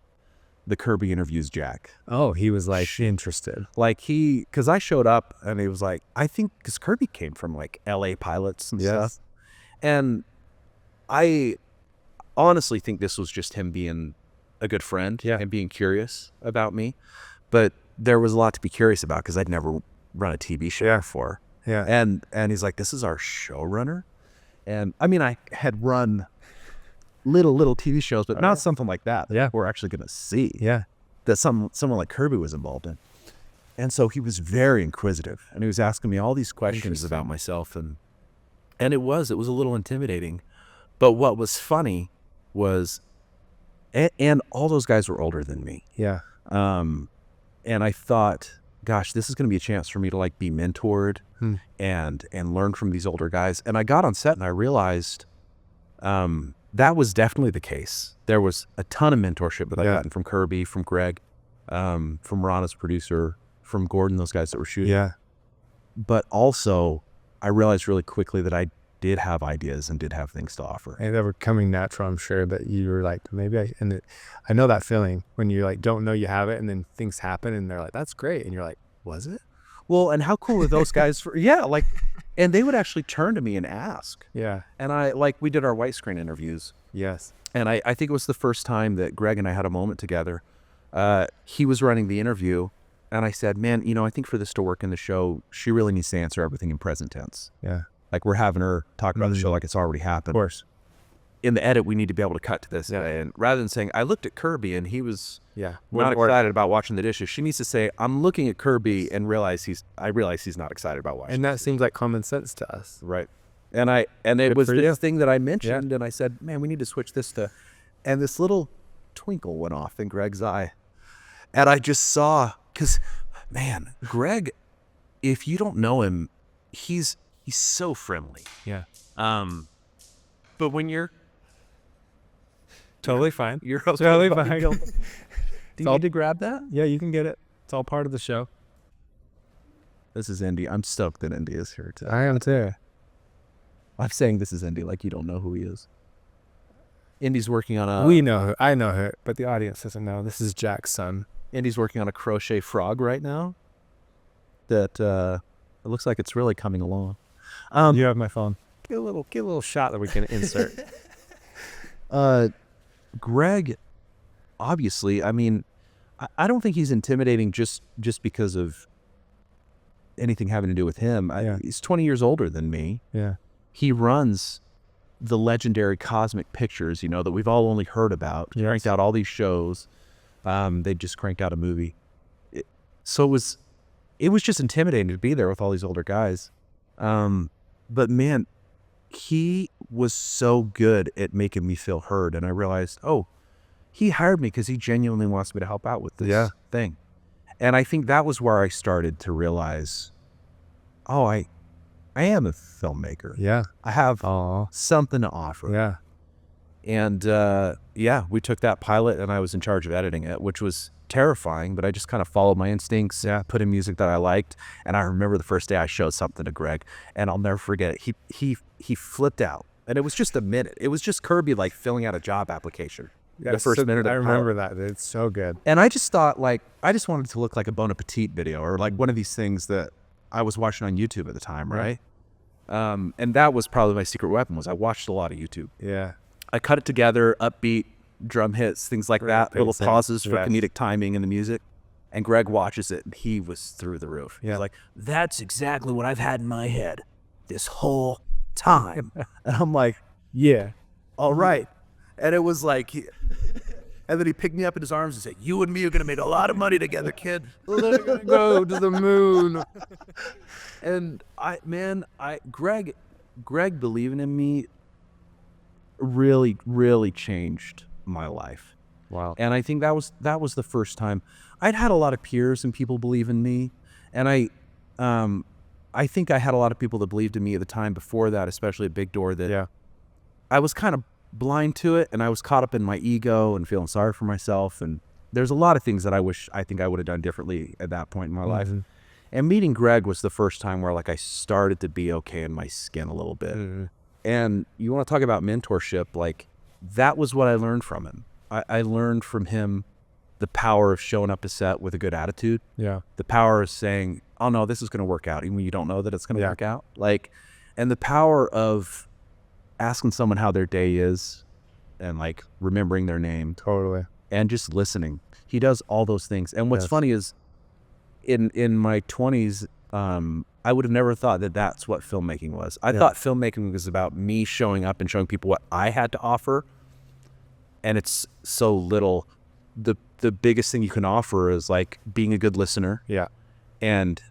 the Kirby Interviews Jack. Oh, he was like interested. Like, because I showed up and he was like, I think, because Kirby came from, like, LA pilots and stuff. And I honestly think this was just him being a good friend and being curious about me. But there was a lot to be curious about because I'd never run a TV show before. Yeah. And he's like, this is our showrunner? And I mean, I had run little TV shows, but not something like that. Yeah. We're actually going to see. Yeah. That someone like Kirby was involved in. And so he was very inquisitive, and he was asking me all these questions about myself, and it was a little intimidating. But what was funny was, and all those guys were older than me. Yeah. And I thought, gosh, this is going to be a chance for me to, like, be mentored and learn from these older guys. And I got on set and I realized that was definitely the case. There was a ton of mentorship that I gotten from Kirby, from Greg, from Ron as producer, from Gordon, those guys that were shooting. Yeah. But also, I realized really quickly that I did have ideas and did have things to offer. And they were coming natural, I'm sure, that you were like, I know that feeling when you, like, don't know you have it and then things happen and they're like, that's great. And you're like, was it? Well, and how cool are those guys and they would actually turn to me and ask. Yeah. And we did our white screen interviews. Yes. And I think it was the first time that Greg and I had a moment together. He was running the interview, and I said, man, I think for this to work in the show, she really needs to answer everything in present tense. Yeah. Like, we're having her talk about the show like it's already happened. Of course. In the edit, we need to be able to cut to this. And rather than saying, I looked at Kirby and he was not Or- excited about washing the dishes, she needs to say, I'm looking at Kirby and I realize he's not excited about washing. And that seems like common sense to us. Right. And it Good was for this you. thing that I mentioned, and I said, man, we need to switch this to, and this little twinkle went off in Greg's eye. And I just saw, because, man, Greg, if you don't know him, he's so friendly. Yeah. But when you're Totally fine. totally fine. do you need to grab that? Yeah, you can get it. It's all part of the show. This is Indy. I'm stoked that Indy is here today. I am too. I'm saying this is Indy like you don't know who he is. Indy's working on a We know her. I know her, but the audience doesn't know. This is Jack's son. Indy's working on a crochet frog right now. That it looks like it's really coming along. You have my phone. Get a little shot that we can insert. Greg, obviously, I mean, I don't think he's intimidating just because of anything having to do with him. Yeah. He's 20 years older than me. Yeah. He runs the legendary Cosmic Pictures, that we've all only heard about. Yes. Cranked out all these shows. They just cranked out a movie. So it was just intimidating to be there with all these older guys. But man, he was so good at making me feel heard. And I realized, he hired me because he genuinely wants me to help out with this thing. And I think that was where I started to realize, I am a filmmaker. Yeah. I have Oh. something to offer. Yeah. And we took that pilot and I was in charge of editing it, which was terrifying, but I just kind of followed my instincts, put in music that I liked. And I remember the first day I showed something to Greg, and I'll never forget it. He flipped out, and it was just a minute. It was just Kirby like filling out a job application. The first minute of I the remember pilot. that. It's so good. And I just thought, I just wanted it to look like a Bon Appetit video, or like one of these things that I was watching on YouTube at the time, right? And that was probably my secret weapon, was I watched a lot of YouTube. Yeah. I cut it together, upbeat, drum hits, things like that, little pacing. pauses for Yes. comedic timing in the music. And Greg watches it, and he was through the roof. Yeah. He's like, that's exactly what I've had in my head this whole time. And I'm like, Yeah. all right. And it was like, and then he picked me up in his arms and said, you and me are going to make a lot of money together, kid. We're gonna go to the moon. And Greg believing in me really, really changed my life. Wow. And I think that was the first time. I'd had a lot of peers and people believe in me, and I think I had a lot of people that believed in me at the time before that, especially at Big Door, that I was kind of blind to it, and I was caught up in my ego and feeling sorry for myself. And there's a lot of things that I think I would have done differently at that point in my life. And meeting Greg was the first time where I started to be okay in my skin a little bit. And you want to talk about mentorship, that was what I learned from him. I learned from him the power of showing up to set with a good attitude. Yeah. The power of saying, oh no, this is going to work out, even when you don't know that it's going to work out. And the power of asking someone how their day is, and remembering their name. Totally. And just listening. He does all those things. And what's funny is in my 20s, I would have never thought that that's what filmmaking was. I thought filmmaking was about me showing up and showing people what I had to offer. And it's so little. The biggest thing you can offer is being a good listener. Yeah. And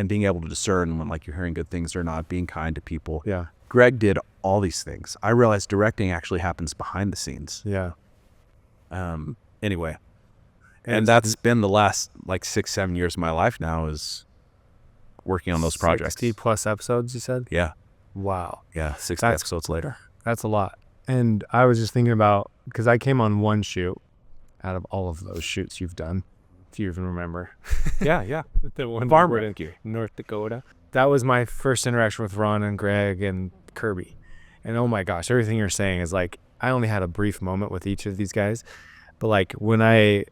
being able to discern when you're hearing good things or not, being kind to people. Yeah. Greg did all these things. I realized directing actually happens behind the scenes. Yeah. Anyway. And that's been the last 6-7 years of my life now, is working on those projects. 60 plus episodes, you said? Yeah. Wow. Yeah. 60 episodes later. That's a lot. And I was just thinking about, because I came on one shoot out of all of those shoots you've done, if you even remember. Yeah. The one Farm in rescue. North Dakota. That was my first interaction with Ron and Greg and Kirby. And oh my gosh, everything you're saying is I only had a brief moment with each of these guys. But when I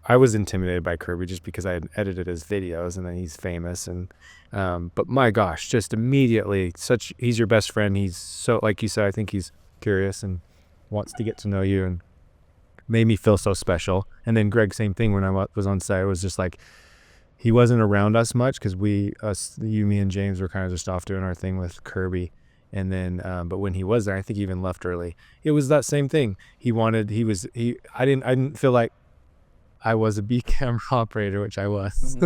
was intimidated by Kirby just because I had edited his videos, and then he's famous. And but my gosh, just immediately, he's your best friend. He's so, like you said, I think he's curious and wants to get to know you, and made me feel so special. And then Greg, same thing. When I was on set, it was just he wasn't around us much because you, me, and James were kind of just off doing our thing with Kirby. And then, but when he was there, I think he even left early. It was that same thing. I didn't feel like I was a B camera operator, which I was.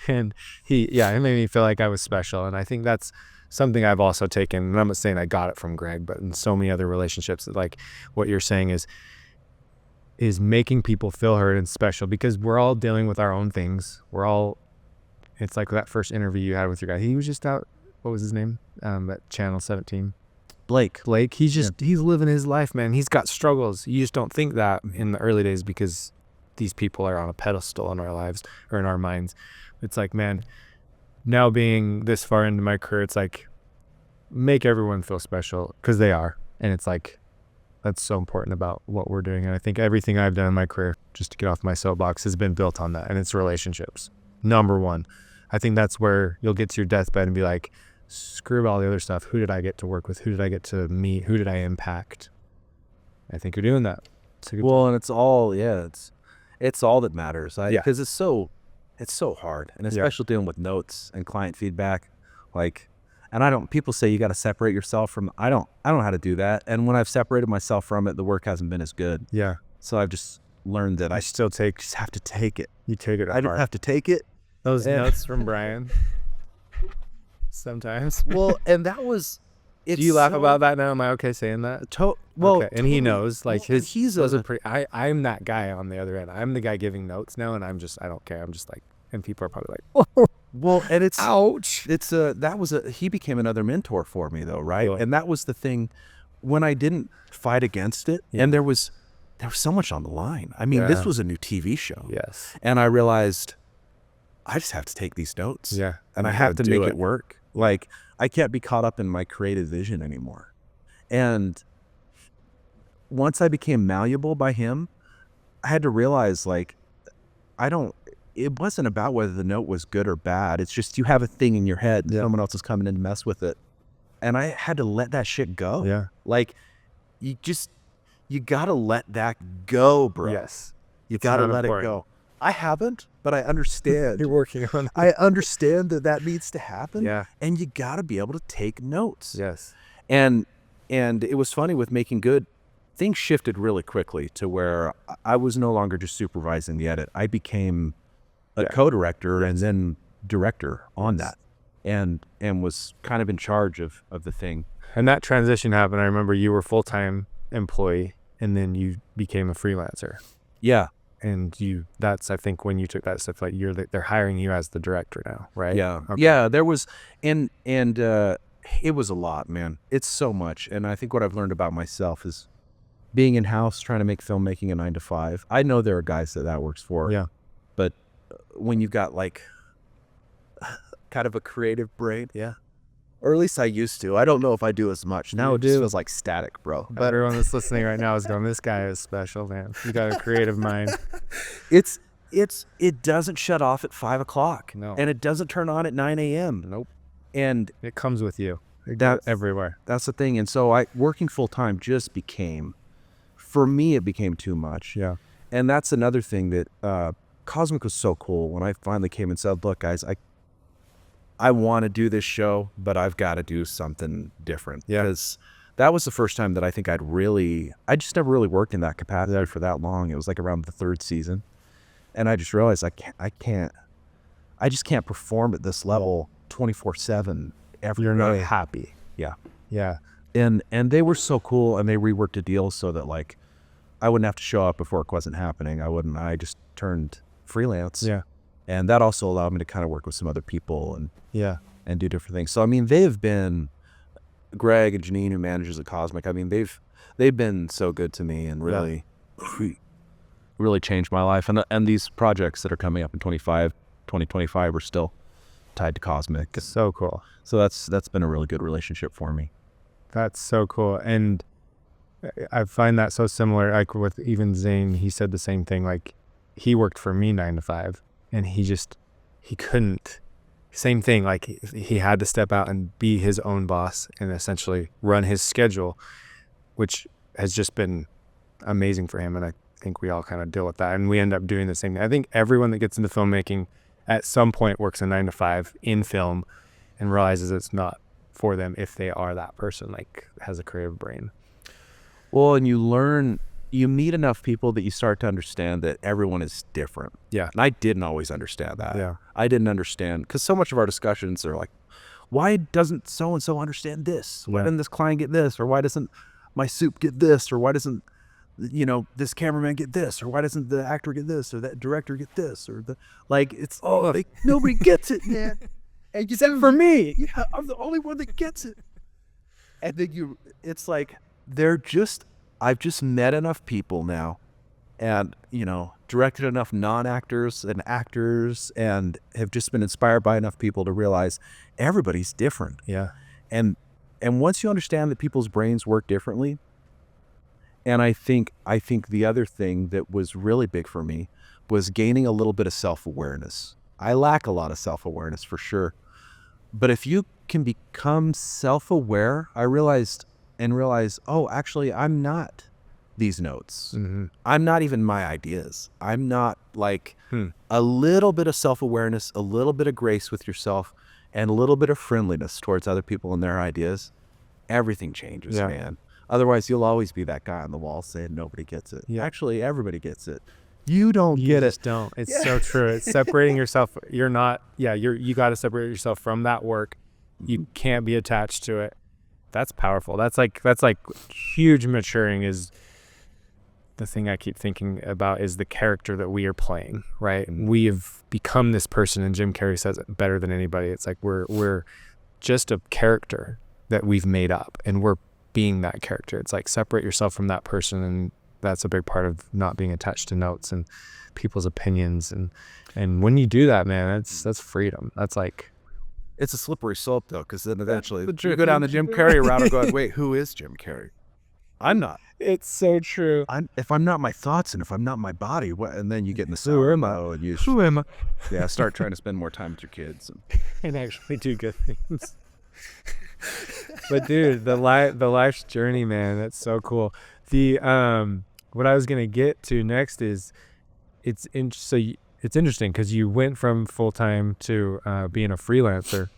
And it made me feel like I was special. And I think that's something I've also taken, and I'm not saying I got it from Greg, but in so many other relationships, like what you're saying is making people feel heard and special, because we're all dealing with our own things. It's like that first interview you had with your guy. He was just out, what was his name? At Channel 17. Blake, he's living his life, man. He's got struggles. You just don't think that in the early days because these people are on a pedestal in our lives or in our minds. It's like, man, now being this far into my career, it's like, make everyone feel special, because they are. And it's like, that's so important about what we're doing. And I think everything I've done in my career, just to get off my soapbox, has been built on that. And it's relationships. Number one. I think that's where you'll get to your deathbed and be like, screw all the other stuff. Who did I get to work with? Who did I get to meet? Who did I impact? I think you're doing that. Well, and it's all that matters. Because it's so hard, and especially dealing with notes and client feedback. Like, and people say you got to separate yourself from, I don't know how to do that. And when I've separated myself from it, the work hasn't been as good. Yeah. So I've just learned that I just have to take it. You take it apart. I don't have to take it. Those notes from Brian. Sometimes. Well, and that was. Do you laugh about that now? Am I okay saying that? Well, okay. And he knows, like, he's I'm that guy on the other end. I'm the guy giving notes now, and I don't care. I'm just like, and people are probably like, oh. Well, and it's ouch. He became another mentor for me, though, right? Really? And that was the thing when I didn't fight against it, and there was so much on the line. I mean, this was a new TV show. Yes. And I realized I just have to take these notes. Yeah. And I have to make it work. Like, I can't be caught up in my creative vision anymore. And once I became malleable by him, I had to realize, like, it wasn't about whether the note was good or bad. It's just you have a thing in your head and someone else is coming in to mess with it. And I had to let that shit go. Yeah. Like, you got to let that go, bro. Yes. You got to let it go. I haven't, but I understand. You're working on it. I understand that needs to happen. Yeah. And you got to be able to take notes. Yes. And it was funny with Making Good, things shifted really quickly to where I was no longer just supervising the edit. I became a co-director and then director on that, and was kind of in charge of the thing. And that transition happened. I remember you were full-time employee, and then you became a freelancer. Yeah. And that's, I think, when you took that stuff, like they're hiring you as the director now, right? Yeah. Okay. Yeah. There was, and it was a lot, man. It's so much. And I think what I've learned about myself is being in-house, trying to make filmmaking a 9 to 5. I know there are guys that works for. Yeah. But when you've got like kind of a creative brain. Yeah. Or at least I used to. I don't know if I do as much. Now it just feels like static, bro. But everyone that's listening right now is going, this guy is special, man. You got a creative mind. It doesn't shut off at 5 o'clock. No. And it doesn't turn on at 9 a.m. Nope. And it comes with you. It goes everywhere. That's the thing. And so working full time just became, for me, it became too much. Yeah. And that's another thing that Cosmic was so cool when I finally came and said, look, guys, I want to do this show, but I've got to do something different. Yeah. Because that was the first time that I think I just never really worked in that capacity for that long. It was like around the 3rd season. And I just realized I just can't perform at this level 24/7 every day. You're not happy. Yeah. Yeah. And they were so cool, and they reworked a deal so that like I wouldn't have to show up if work wasn't happening. I just turned freelance. Yeah. And that also allowed me to kind of work with some other people and do different things. So I mean, they've been Greg and Janine, who manages at Cosmic. I mean, they've been so good to me and really changed my life. And these projects that are coming up in 2025 are still tied to Cosmic. So cool. So that's been a really good relationship for me. That's so cool. And I find that so similar, like with even Zane. He said the same thing. Like, he worked for me 9 to 5, and he couldn't. Same thing. Like, he had to step out and be his own boss and essentially run his schedule, which has just been amazing for him. And I think we all kind of deal with that, and we end up doing the same thing. I think everyone that gets into filmmaking at some point works a 9 to 5 in film and realizes it's not for them if they are that person, like, has a creative brain. Well, and you meet enough people that you start to understand that everyone is different. Yeah. And I didn't always understand that. Yeah. I didn't understand, because so much of our discussions are like, why doesn't so-and-so understand this? Why Yeah. doesn't this client get this? Or why doesn't my soup get this? Or why doesn't, this cameraman get this? Or why doesn't the actor get this? Or that director get this? Or it's, like, nobody gets it, man. And Except for me. yeah, I'm the only one that gets it. And then it's like, I've just met enough people now and, directed enough non-actors and actors and have just been inspired by enough people to realize everybody's different. Yeah. And once you understand that people's brains work differently, and I think the other thing that was really big for me was gaining a little bit of self-awareness. I lack a lot of self-awareness for sure. But if you can become self-aware, I realized, oh, actually, I'm not these notes. Mm-hmm. I'm not even my ideas. I'm not like a little bit of self-awareness, a little bit of grace with yourself, and a little bit of friendliness towards other people and their ideas. Everything changes, Yeah. man. Otherwise, you'll always be that guy on the wall saying nobody gets it. Yeah. Actually, everybody gets it. You don't get it. Just don't. It's so true. It's separating yourself. You got to separate yourself from that work. You can't be attached to it. That's powerful. That's like huge maturing is the thing I keep thinking about is the character that we are playing, right? We have become this person, and Jim Carrey says it better than anybody. It's like we're just a character that we've made up, and we're being that character. It's like separate yourself from that person, and that's a big part of not being attached to notes and people's opinions. And when you do that, man, that's freedom. That's like, it's a slippery slope though, because then eventually the you go down the Jim Carrey route and go, wait, who is Jim Carrey? I'm not. it's so true. If I'm not my thoughts and if I'm not my body, and then you get in the Who am I? and you Who am I? start trying to spend more time with your kids. And actually do good things. But dude, the life's journey, man, that's so cool. The what I was gonna get to next is it's interesting because you went from full-time to being a freelancer.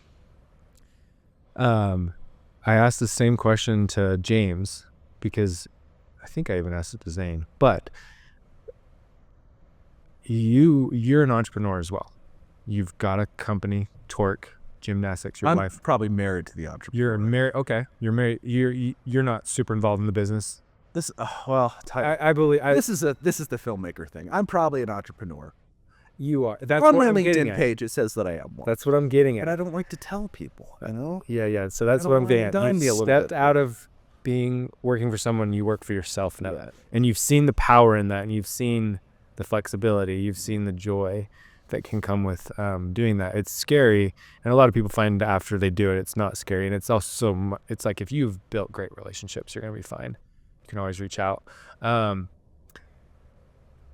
I asked the same question to James because I think I even asked it to Zane, but you're an entrepreneur as well. You've got a company, Torque Gymnastics, your I'm wife. probably married to the entrepreneur. You're married. Okay. You're married. You're not super involved in the business. This I believe this is the filmmaker thing. I'm probably an entrepreneur. you are. That's On what my I'm getting LinkedIn at. page, it says that I am one. That's what I'm getting But at. I don't like to tell people, Yeah. So that's I what don't I'm getting wanna at. dime me You a little stepped bit. out of being working for someone. You work for yourself now, Yeah. and you've seen the power in that, and you've seen the flexibility. You've seen the joy that can come with doing that. It's scary, and a lot of people find after they do it, it's not scary, and it's also it's like if you've built great relationships, you're gonna be fine. You can always reach out.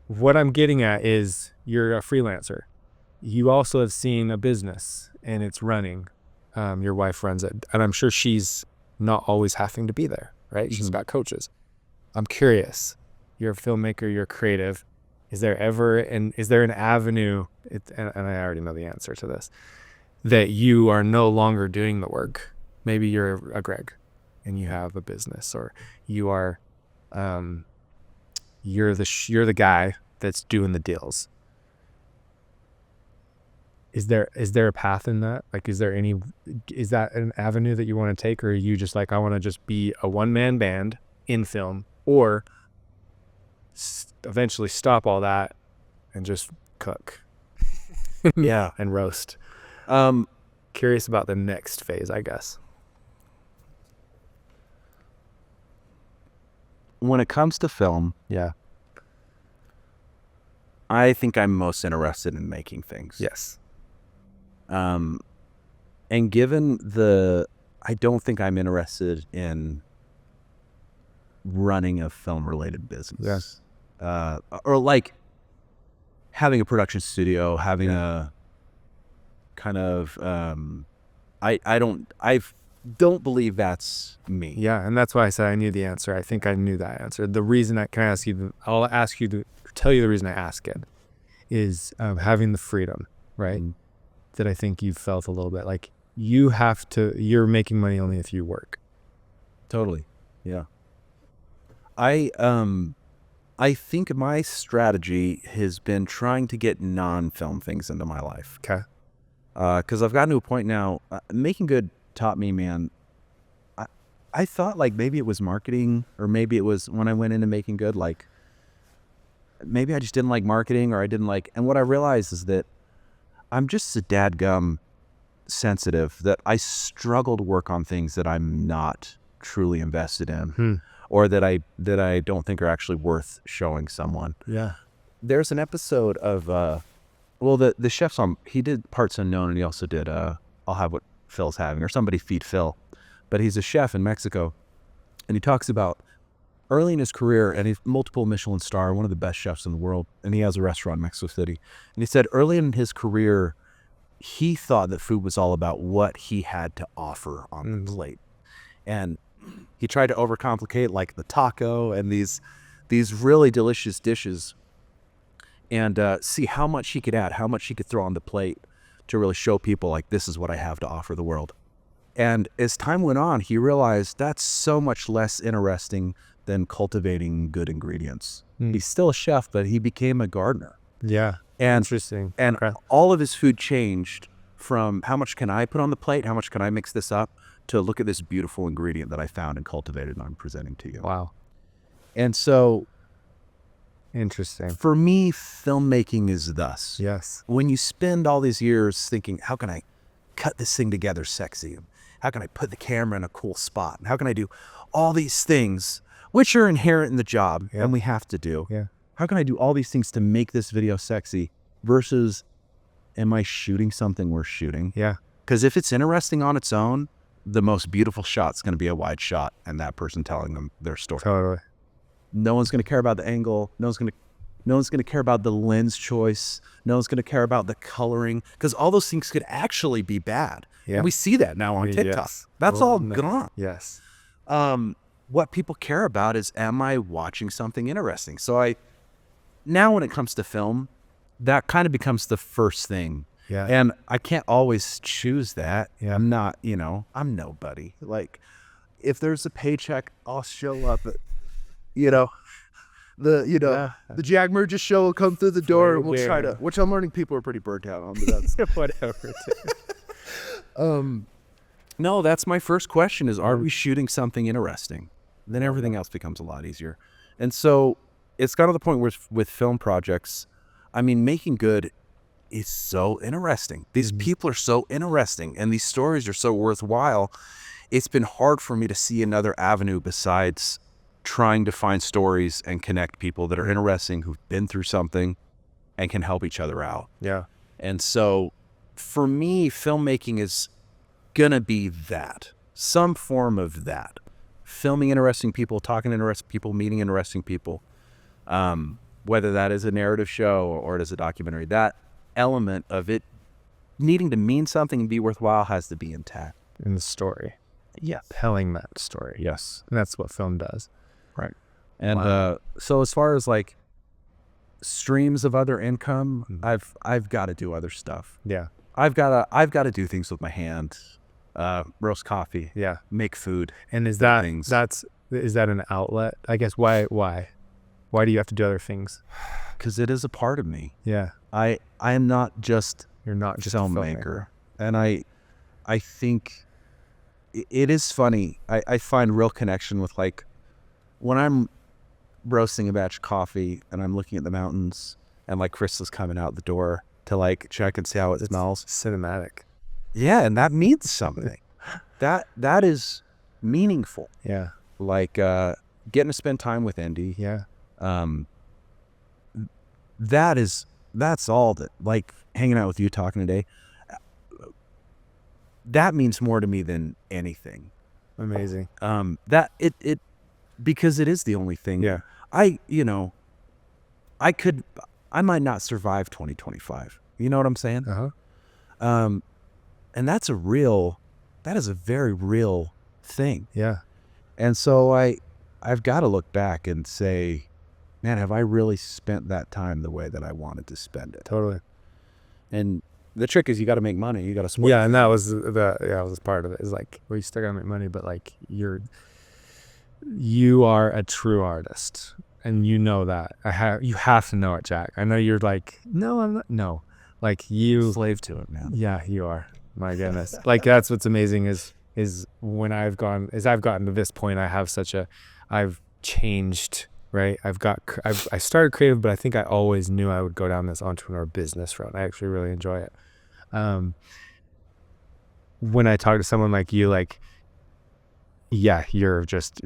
What I'm getting at is you're a freelancer. You also have seen a business and it's running. Your wife runs it, and I'm sure she's not always having to be there, right? She's got coaches. I'm curious. You're a filmmaker. You're creative. Is there an avenue? And I already know the answer to this. That you are no longer doing the work. Maybe you're a Greg, and you have a business, or you are, you're the guy that's doing the deals. Is there a path in that? Like, is that an avenue that you want to take, or are you just like, I want to just be a one-man band in film, or eventually stop all that and just cook Yeah. and roast? Curious about the next phase, I guess. When it comes to film, Yeah. I think I'm most interested in making things. Yes. And given I don't think I'm interested in running a film-related business. Or like having a production studio, having a kind of, I don't believe that's me. Yeah, and that's why I said I knew the answer. I think I knew that answer. The reason I'll ask you to tell you the reason I ask it is having the freedom, right? Mm-hmm. That I think you've felt a little bit like you're making money only if you work. Totally. Yeah. I think my strategy has been trying to get non-film things into my life. Okay. because I've gotten to a point now. Making good taught me, man. I thought like maybe it was marketing, or maybe it was when I went into making good, like maybe I just didn't like marketing, or I didn't like. And what I realized is that I'm just a dadgum sensitive, that I struggle to work on things that I'm not truly invested in, or that I don't think are actually worth showing someone. Yeah. There's an episode of well, the chef's on. He did Parts Unknown, and he also did I'll Have What Phil's Having, or Somebody Feed Phil. But he's a chef in Mexico, and he talks about early in his career, and he's multiple Michelin star, one of the best chefs in the world, and he has a restaurant in Mexico City. And he said early in his career, he thought that food was all about what he had to offer on the plate, and he tried to overcomplicate like the taco and these really delicious dishes, and see how much he could add, how much he could throw on the plate to really show people like, this is what I have to offer the world. And as time went on, he realized that's so much less interesting than cultivating good ingredients. He's still a chef, but he became a gardener. Yeah. And Interesting. And Okay. all of his food changed from how much can I put on the plate, how much can I mix this up, to look at this beautiful ingredient that I found and cultivated and I'm presenting to you. Wow. And so Interesting. for me, filmmaking is thus. Yes. When you spend all these years thinking, how can I cut this thing together sexy? How can I put the camera in a cool spot? And how can I do all these things, which are inherent in the job and we have to do? Yeah. How can I do all these things to make this video sexy versus, am I shooting something worth shooting? Yeah. Because if it's interesting on its own, the most beautiful shot's going to be a wide shot and that person telling them their story. Totally. No one's going to care about the angle. No one's going to care about the lens choice. No one's going to care about the coloring, because all those things could actually be bad. Yeah. And we see that now on TikTok. Yes. That's Well, all no. gone. Yes. What people care about is, am I watching something interesting? So now when it comes to film, that kind of becomes the first thing. Yeah. And I can't always choose that. Yeah. I'm not, I'm nobody. Like, if there's a paycheck, I'll show up at, the Jag just show will come through the door, and we'll try to, which I'm learning people are pretty burnt out on, but that's Whatever. no, that's my first question is, are we shooting something interesting? Then everything else becomes a lot easier. And so it's got to the point where with film projects, I mean, making good is so interesting. These people are so interesting, and these stories are so worthwhile. It's been hard for me to see another avenue besides trying to find stories and connect people that are interesting, who've been through something and can help each other out. Yeah. And so for me, filmmaking is gonna be that, some form of that. Filming interesting people, talking to interesting people, meeting interesting people. Whether that is a narrative show or it is a documentary, that element of it needing to mean something and be worthwhile has to be intact. In the story. Yeah. Telling that story. Yes. And that's what film does. Right. And Wow. so as far as like streams of other income, I've got to do other stuff. Yeah. I've got to do things with my hand. Roast coffee. Yeah. Make food. And is things. is that an outlet? I guess why do you have to do other things? Because it is a part of me. Yeah. I am not just You're not just filmmaker. And I think it is funny. I find real connection with, like, when I'm roasting a batch of coffee and I'm looking at the mountains and like crystals coming out the door to like check and see how it smells. Cinematic. Yeah, and that means something. That is meaningful. Yeah. Like getting to spend time with Indy. Yeah. That's all that, like, hanging out with you, talking today, that means more to me than anything. Amazing. That it because it is the only thing. Yeah. I might not survive 2025. You know what I'm saying? Uh-huh. And that is a very real thing. Yeah. And so I've got to look back and say, man, have I really spent that time the way that I wanted to spend it? Totally. And the trick is, you got to make money. You got to support. Yeah, and that was part of it. Is like, well, you still gotta make money, but like you are a true artist, and you know that. You have to know it, Jack. I know you're like, no, I'm not. No, Like you, Slave to it, man. yeah, you are. My goodness. Like that's what's amazing is when I've gotten to this point, I've changed, right? I started creative, but I think I always knew I would go down this entrepreneur business route. I actually really enjoy it. When I talk to someone like you, like, yeah, you're just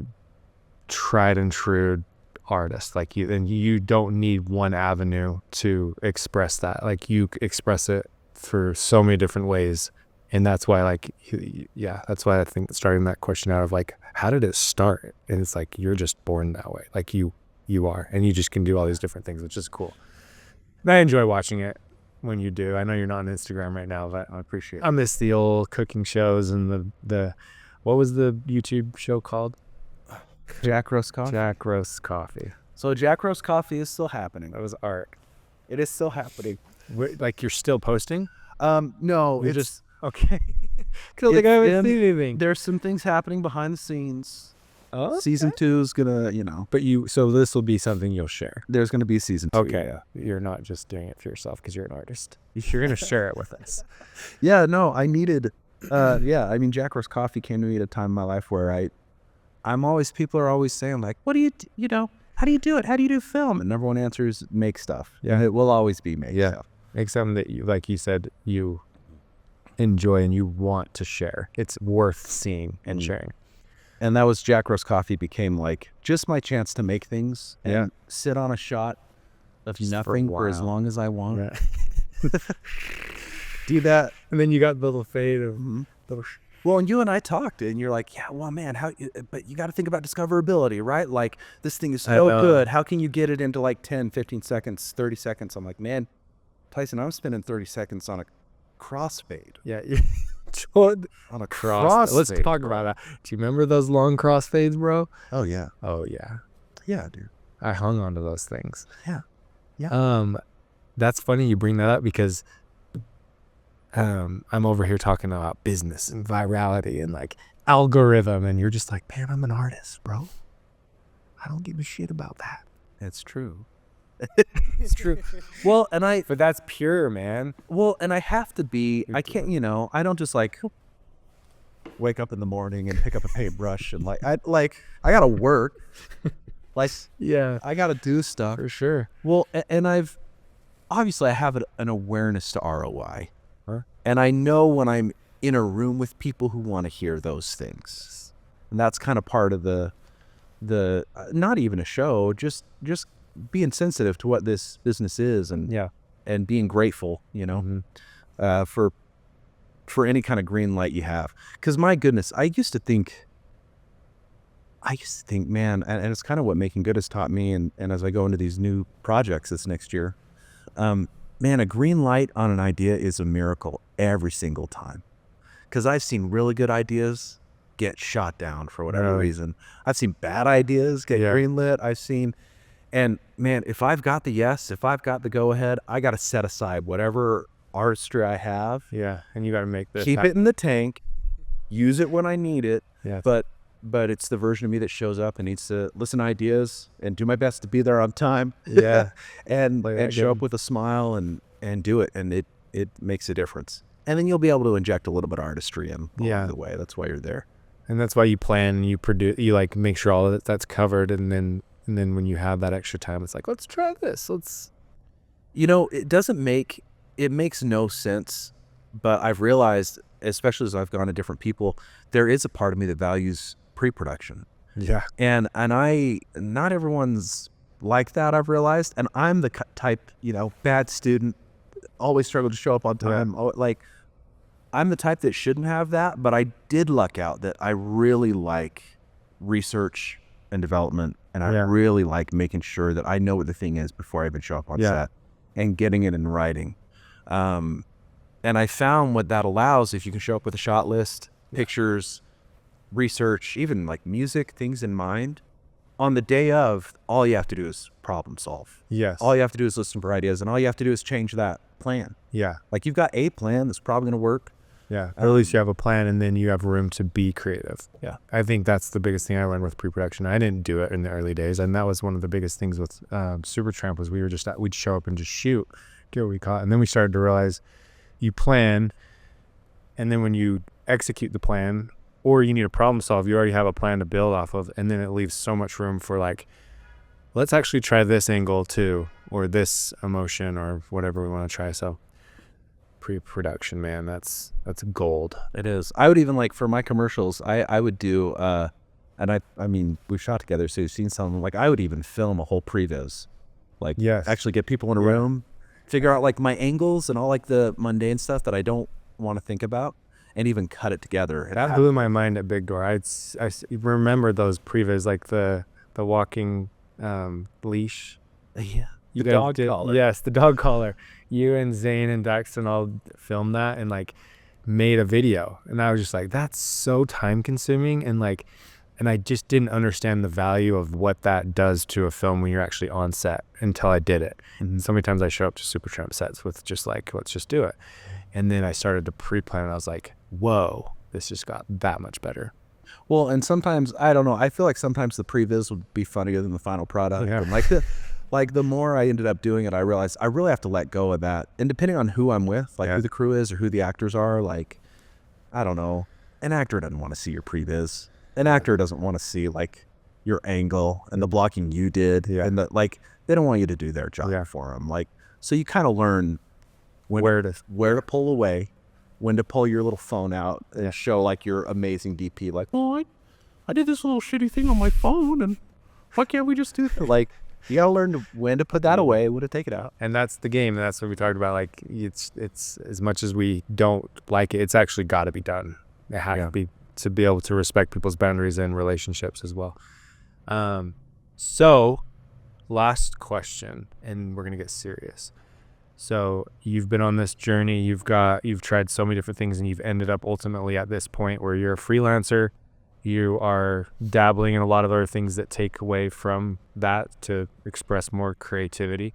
tried and true artist. Like you don't need one avenue to express that. Like you express it through so many different ways. And that's why, like, yeah, that's why I think starting that question out of like, how did it start? And it's like, you're just born that way. Like you are, and you just can do all these different things, which is cool. And I enjoy watching it when you do. I know you're not on Instagram right now, but I appreciate it. I miss the old cooking shows and the what was the YouTube show called? Jack Roast Coffee. Jack Roast Coffee. So Jack Roast Coffee is still happening. That was art. It is still happening. Like you're still posting? No, You're it's just okay. Cause like I haven't seen anything. There's some things happening behind the scenes. Oh, Season 2 is gonna, But so this will be something you'll share. there's gonna be season 2. Okay, you're not just doing it for yourself because you're an artist. You're gonna share it with us. Yeah, no, I needed. Yeah, I mean, Jack Roast Coffee came to me at a time in my life where people are always saying like, what do how do you do it? How do you do film? And number one answer is make stuff. Yeah. It will always be make stuff. Make something that you, like you said, you enjoy and you want to share. It's worth seeing and sharing. And that was Jack Roast Coffee became like just my chance to make things and sit on a shot of Just nothing for a for as while. long as I want. Yeah. Do that. And then you got the little fade of Well, and you and I talked, and you're like, yeah, well, man, but you got to think about discoverability, right? Like, this thing is so good. How can you get it into like 10, 15 seconds, 30 seconds? I'm like, man, Tyson, I'm spending 30 seconds on a crossfade. Yeah. On a crossfade. Let's talk about that. Do you remember those long crossfades, bro? Oh, yeah. Oh, yeah. Yeah, dude. I hung on to those things. Yeah. Yeah. That's funny you bring that up because I'm over here talking about business and virality and like algorithm, and you're just like, man, I'm an artist, bro. I don't give a shit about that. It's true. It's true. Well, But that's pure, man. and I have to be, I can't, I don't just like wake up in the morning and pick up a paintbrush and I got to work. Like, Yeah, I got to do stuff. for sure. Well, and I have an awareness to ROI. Huh? And I know when I'm in a room with people who want to hear those things. And that's kind of part of the not even a show, just being sensitive to what this business is and being grateful, for any kind of green light you have. Because my goodness, I used to think, man, and it's kind of what Making Good has taught me. And as I go into these new projects this next year, man, a green light on an idea is a miracle every single time. Because I've seen really good ideas get shot down for whatever reason. I've seen bad ideas get greenlit. And man, if I've got the yes, if I've got the go ahead, I got to set aside whatever artistry I have. Yeah, and you got to make this. Keep it in the tank, use it when I need it. Yeah. But it's the version of me that shows up and needs to listen to ideas and do my best to be there on time. Yeah. and Play that show up game. with a smile and do it. And it makes a difference. And then you'll be able to inject a little bit of artistry in along the way. That's why you're there. And that's why you plan, you produce, you like make sure all of that's covered, and then when you have that extra time, it's like, let's try this. It makes no sense, but I've realized, especially as I've gone to different people, there is a part of me that values pre-production. Yeah. And not everyone's like that, I've realized. And I'm the type, bad student, always struggle to show up on time. I'm the type that shouldn't have that, but I did luck out that I really like research and development, and I really like making sure that I know what the thing is before I even show up on set and getting it in writing. And I found what that allows, if you can show up with a shot list, pictures, research, even like music, things in mind, on the day of, all you have to do is problem solve. Yes. All you have to do is listen for ideas, and all you have to do is change that plan. Yeah. Like, you've got a plan that's probably going to work. Yeah. At least you have a plan, and then you have room to be creative. Yeah. I think that's the biggest thing I learned with pre-production. I didn't do it in the early days, and that was one of the biggest things with Supertramp was we'd show up and just shoot. get what we caught. And then we started to realize you plan, and then when you execute the plan, or you need a problem solve, you already have a plan to build off of, and then it leaves so much room for like, let's actually try this angle too, or this emotion, or whatever we want to try. So pre-production, man, that's gold. It is. I would even like for my commercials, I would do, and I mean, we've shot together, so you've seen something, like I would even film a whole previs. Like Yes. actually get people in a room, figure out like my angles and all like the mundane stuff that I don't want to think about, and even cut it together. That blew my mind at Big Door. I remember those previs, like the walking leash. Yeah. You The guys dog collar. Yes, the dog collar. You and Zane and Daxton all filmed that and like made a video. And I was just like, that's so time consuming. And I just didn't understand the value of what that does to a film when you're actually on set until I did it. And so many times I show up to Supertramp sets with just like, let's just do it. And then I started to pre-plan and I was like, whoa, this just got that much better. Well, and sometimes, I don't know, I feel like sometimes the previs would be funnier than the final product. Yeah. And like the more I ended up doing it, I realized I really have to let go of that. And depending on who I'm with, like who the crew is or who the actors are, like, I don't know, an actor doesn't want to see your previs. An actor doesn't want to see like your angle and the blocking you did. Yeah. And they don't want you to do their job for them. Like, so you kind of learn where to pull away, when to pull your little phone out and show like your amazing DP, like, oh, I did this little shitty thing on my phone, and why can't we just do that? Like, you gotta learn when to put that away, when to take it out. And that's the game. That's what we talked about. Like it's as much as we don't like it, it's actually got to be done. It has to be able to respect people's boundaries and relationships as well. So last question, and we're gonna get serious. So you've been on this journey, you've tried so many different things, and you've ended up ultimately at this point where you're a freelancer. You are dabbling in a lot of other things that take away from that to express more creativity.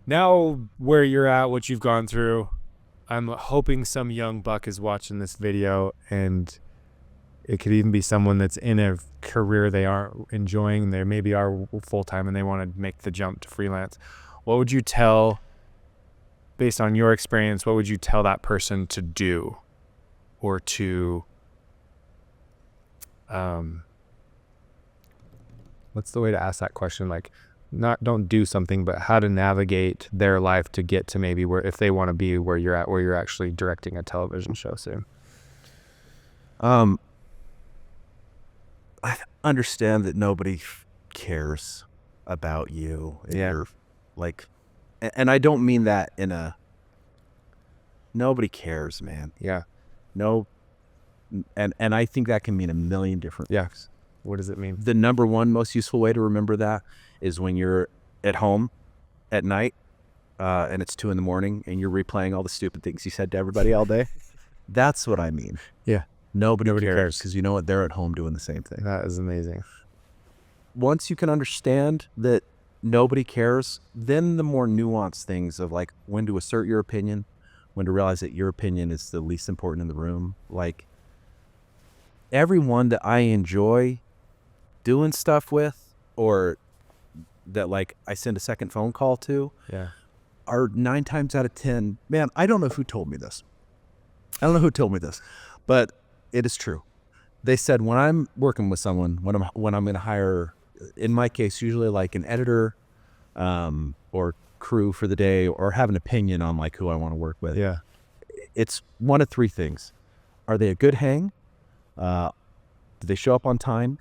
Now, where you're at, what you've gone through, I'm hoping some young buck is watching this video, and it could even be someone that's in a career they aren't enjoying. They maybe are full-time and they want to make the jump to freelance. What would you tell, based on your experience, what would you tell that person to do, or to what's the way to ask that question? Like, don't do something, but how to navigate their life to get to maybe where, if they want to be where you're at, where you're actually directing a television show soon. I understand that nobody cares about you. You're like, and I don't mean that in a, nobody cares, man. Yeah. No. And I think that can mean a million different things. What does it mean? The number one most useful way to remember that is when you're at home at night and it's 2 a.m. and you're replaying all the stupid things you said to everybody all day. That's what I mean. Yeah. Nobody cares, because you know what? They're at home doing the same thing. That is amazing. Once you can understand that nobody cares, then the more nuanced things of like when to assert your opinion, when to realize that your opinion is the least important in the room. Like, everyone that I enjoy doing stuff with, or that like I send a second phone call to, are 9 times out of 10, man, I don't know who told me this. But it is true. They said when I'm working with someone, when I'm going to hire, in my case, usually like an editor or crew for the day, or have an opinion on like who I want to work with. Yeah. It's one of 3 things. Are they a good hang? Do they show up on time?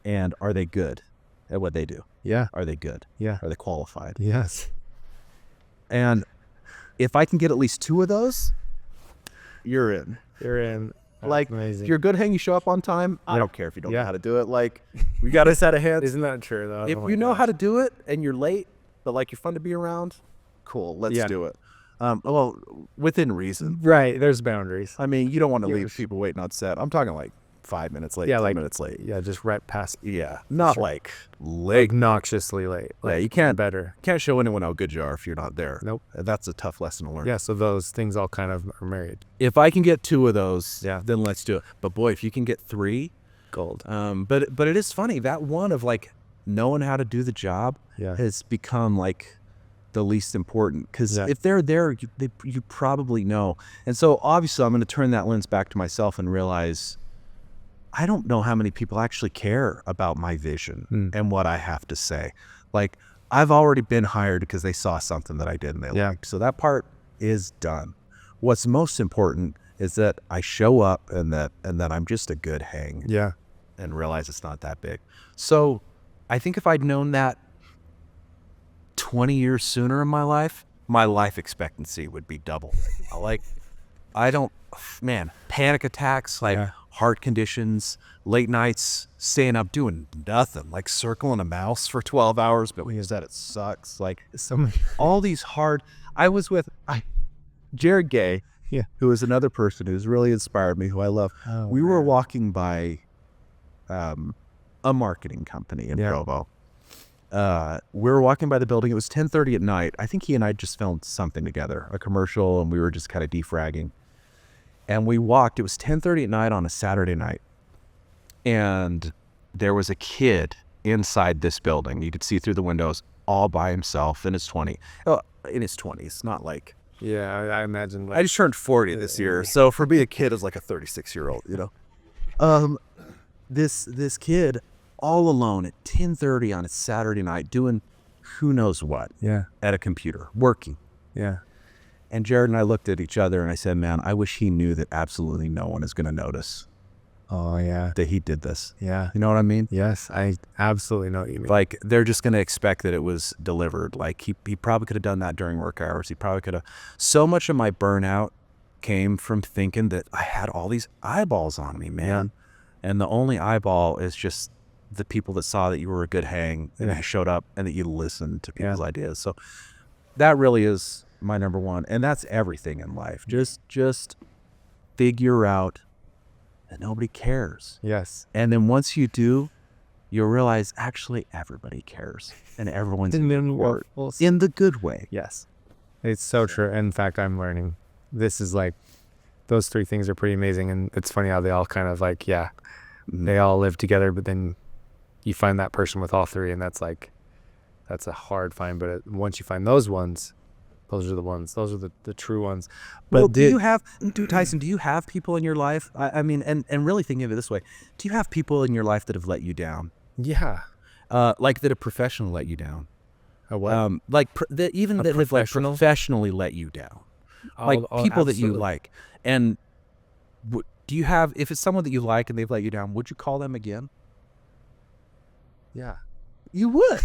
And are they good at what they do? Yeah. Are they good? Yeah. Are they qualified? Yes. And if I can get at least 2 of those, you're in. You're in. That's like, amazing. if you're a good hang, you show up on time, I don't care if you don't know how to do it. Like, we got a set of hands. Isn't that true, though? If you know how to do it and you're late, but like you're fun to be around, cool, let's do it. Well, within reason. Right. There's boundaries. I mean, you don't want to leave people waiting on set. I'm talking like 5 minutes late, 10 minutes late. Yeah, just right past. Yeah, not like late. Obnoxiously late. Yeah, you can't show anyone how good you are if you're not there. Nope. That's a tough lesson to learn. Yeah, so those things all kind of are married. If I can get 2 of those, then let's do it. But boy, if you can get 3, gold. But it is funny, that one of like knowing how to do the job has become like the least important, because Yeah. if they're there, you probably know. And so obviously I'm going to turn that lens back to myself and realize I don't know how many people actually care about my vision and what I have to say. Like, I've already been hired because they saw something that I did and they liked. So that part is done. What's most important is that I show up and that I'm just a good hang. Yeah. And realize it's not that big. So I think if I'd known that 20 years sooner in my life expectancy would be double. Panic attacks, like heart conditions, late nights, staying up doing nothing, like circling a mouse for 12 hours, but when you said it sucks. Like all these hard, I was with Jared Gay, who is another person who's really inspired me, who I love. We were walking by a marketing company in Provo. We were walking by the building. It was 10:30 at night. I think he and I just filmed something together, a commercial, and we were just kind of defragging. And we walked. It was 10:30 at night on a Saturday night. And there was a kid inside this building. You could see through the windows, all by himself in his 20s, not like... Yeah, I imagine. Like, I just turned 40 this year. So for me, a kid is like a 36-year-old, you know? This kid all alone at 10:30 on a Saturday night doing who knows what at a computer, working. Yeah. And Jared and I looked at each other and I said, man, I wish he knew that absolutely no one is going to notice. Oh, yeah. That he did this. Yeah. You know what I mean? Yes, I absolutely know what you mean. Like, they're just going to expect that it was delivered. Like, he probably could have done that during work hours. He probably could have. So much of my burnout came from thinking that I had all these eyeballs on me, man. Yeah. And the only eyeball is just the people that saw that you were a good hang and you showed up and that you listened to people's ideas. So that really is my number one. And that's everything in life. Just figure out that nobody cares. Yes. And then once you do, you'll realize actually everybody cares and everyone's in the good way. Yes. It's so true. In fact, I'm learning. This is like, those three things are pretty amazing. And it's funny how they all kind of like, they all live together, but then you find that person with all three, and that's a hard find. But once you find those ones, those are the ones. Those are the true ones. But Tyson, do you have people in your life? I mean, and really thinking of it this way, do you have people in your life that have let you down? Yeah. Like that have professionally let you down? What? That have like professionally let you down? Like people that you like. And do you have, if it's someone that you like and they've let you down, would you call them again? Yeah. You would.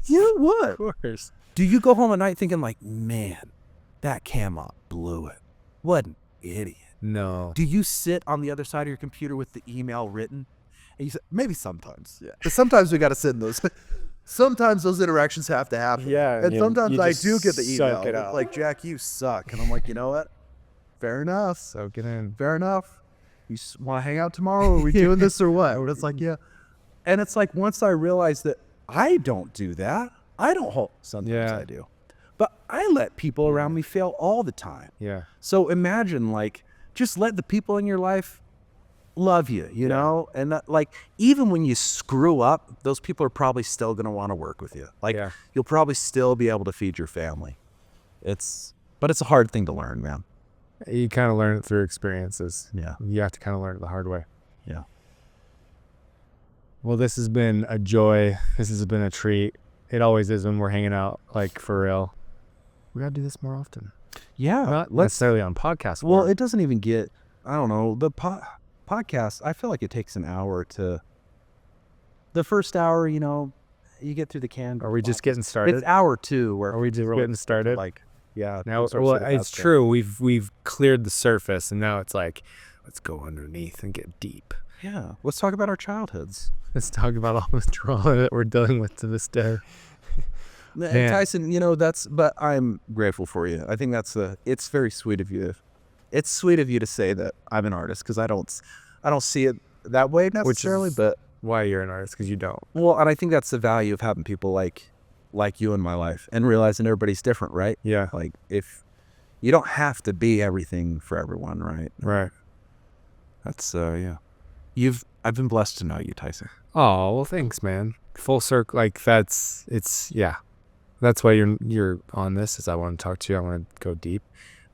You would. Of course. Do you go home at night thinking like, man, that cam-op blew it? What an idiot. No. Do you sit on the other side of your computer with the email written? And you say, maybe sometimes. Yeah. But sometimes we got to sit in those. Sometimes those interactions have to happen. Yeah. And sometimes I do get the suck it email. out. Like, Jack, you suck. And I'm like, you know what? Fair enough. Soak it in. Fair enough. You want to hang out tomorrow? Are we doing this or what? It's like, yeah. And it's like, once I realized that I don't do that, I don't hold. Sometimes I do. But I let people around me fail all the time. Yeah. So imagine, like, just let the people in your life love you, you know? And that, like, even when you screw up, those people are probably still going to want to work with you. Like, you'll probably still be able to feed your family. But it's a hard thing to learn, man. You kind of learn it through experiences. Yeah. You have to kind of learn it the hard way. Yeah. Well, this has been a joy. This has been a treat. It always is when we're hanging out, like, for real. We got to do this more often. Yeah. Not necessarily on podcast. Well, it doesn't even get, I don't know, the podcast, I feel like it takes an hour to, the first hour, you know, you get through the can. Are we just getting started? It's hour 2 where are we just getting started? Like, yeah. Now, well, it's true. We've cleared the surface, and now it's like, let's go underneath and get deep. Yeah. Let's talk about our childhoods. Let's talk about all the trauma that we're dealing with to this day. Tyson, you know, but I'm grateful for you. I think it's very sweet of you. It's sweet of you to say that I'm an artist, because I don't see it that way necessarily, but why you're an artist, because you don't. Well, and I think that's the value of having people like you in my life and realizing everybody's different, right? Yeah. Like, if you don't have to be everything for everyone, right? Right. That's yeah. I've been blessed to know you, Tyson. Oh, well, thanks, man. Full circle, like, yeah. That's why you're on this, is I want to talk to you. I want to go deep.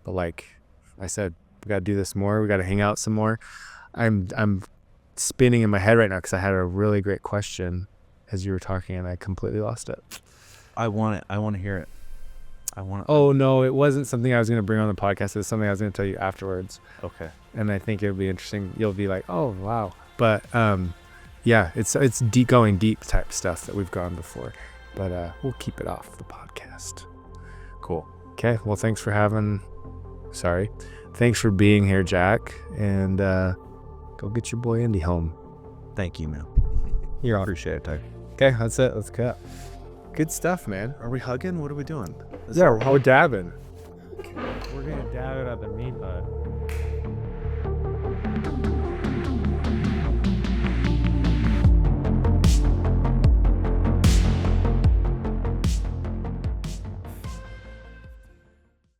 But like I said, we got to do this more. We got to hang out some more. I'm spinning in my head right now because I had a really great question as you were talking and I completely lost it. I want it. I want to hear it. Oh no, it wasn't something I was going to bring on the podcast. It's something I was going to tell you afterwards. Okay. And I think it'll be interesting. You'll be like, oh wow. But yeah, it's deep, going deep type stuff that we've gone before. But we'll keep it off the podcast. Cool. Okay. Well, thanks for being here, Jack. And go get your boy Andy home. Thank you, man. You're on. Appreciate it, Ty. Okay, that's it. Let's cut. Good stuff, man. Are we hugging? What are we doing? We're dabbing. We're gonna dab it at the meat bud.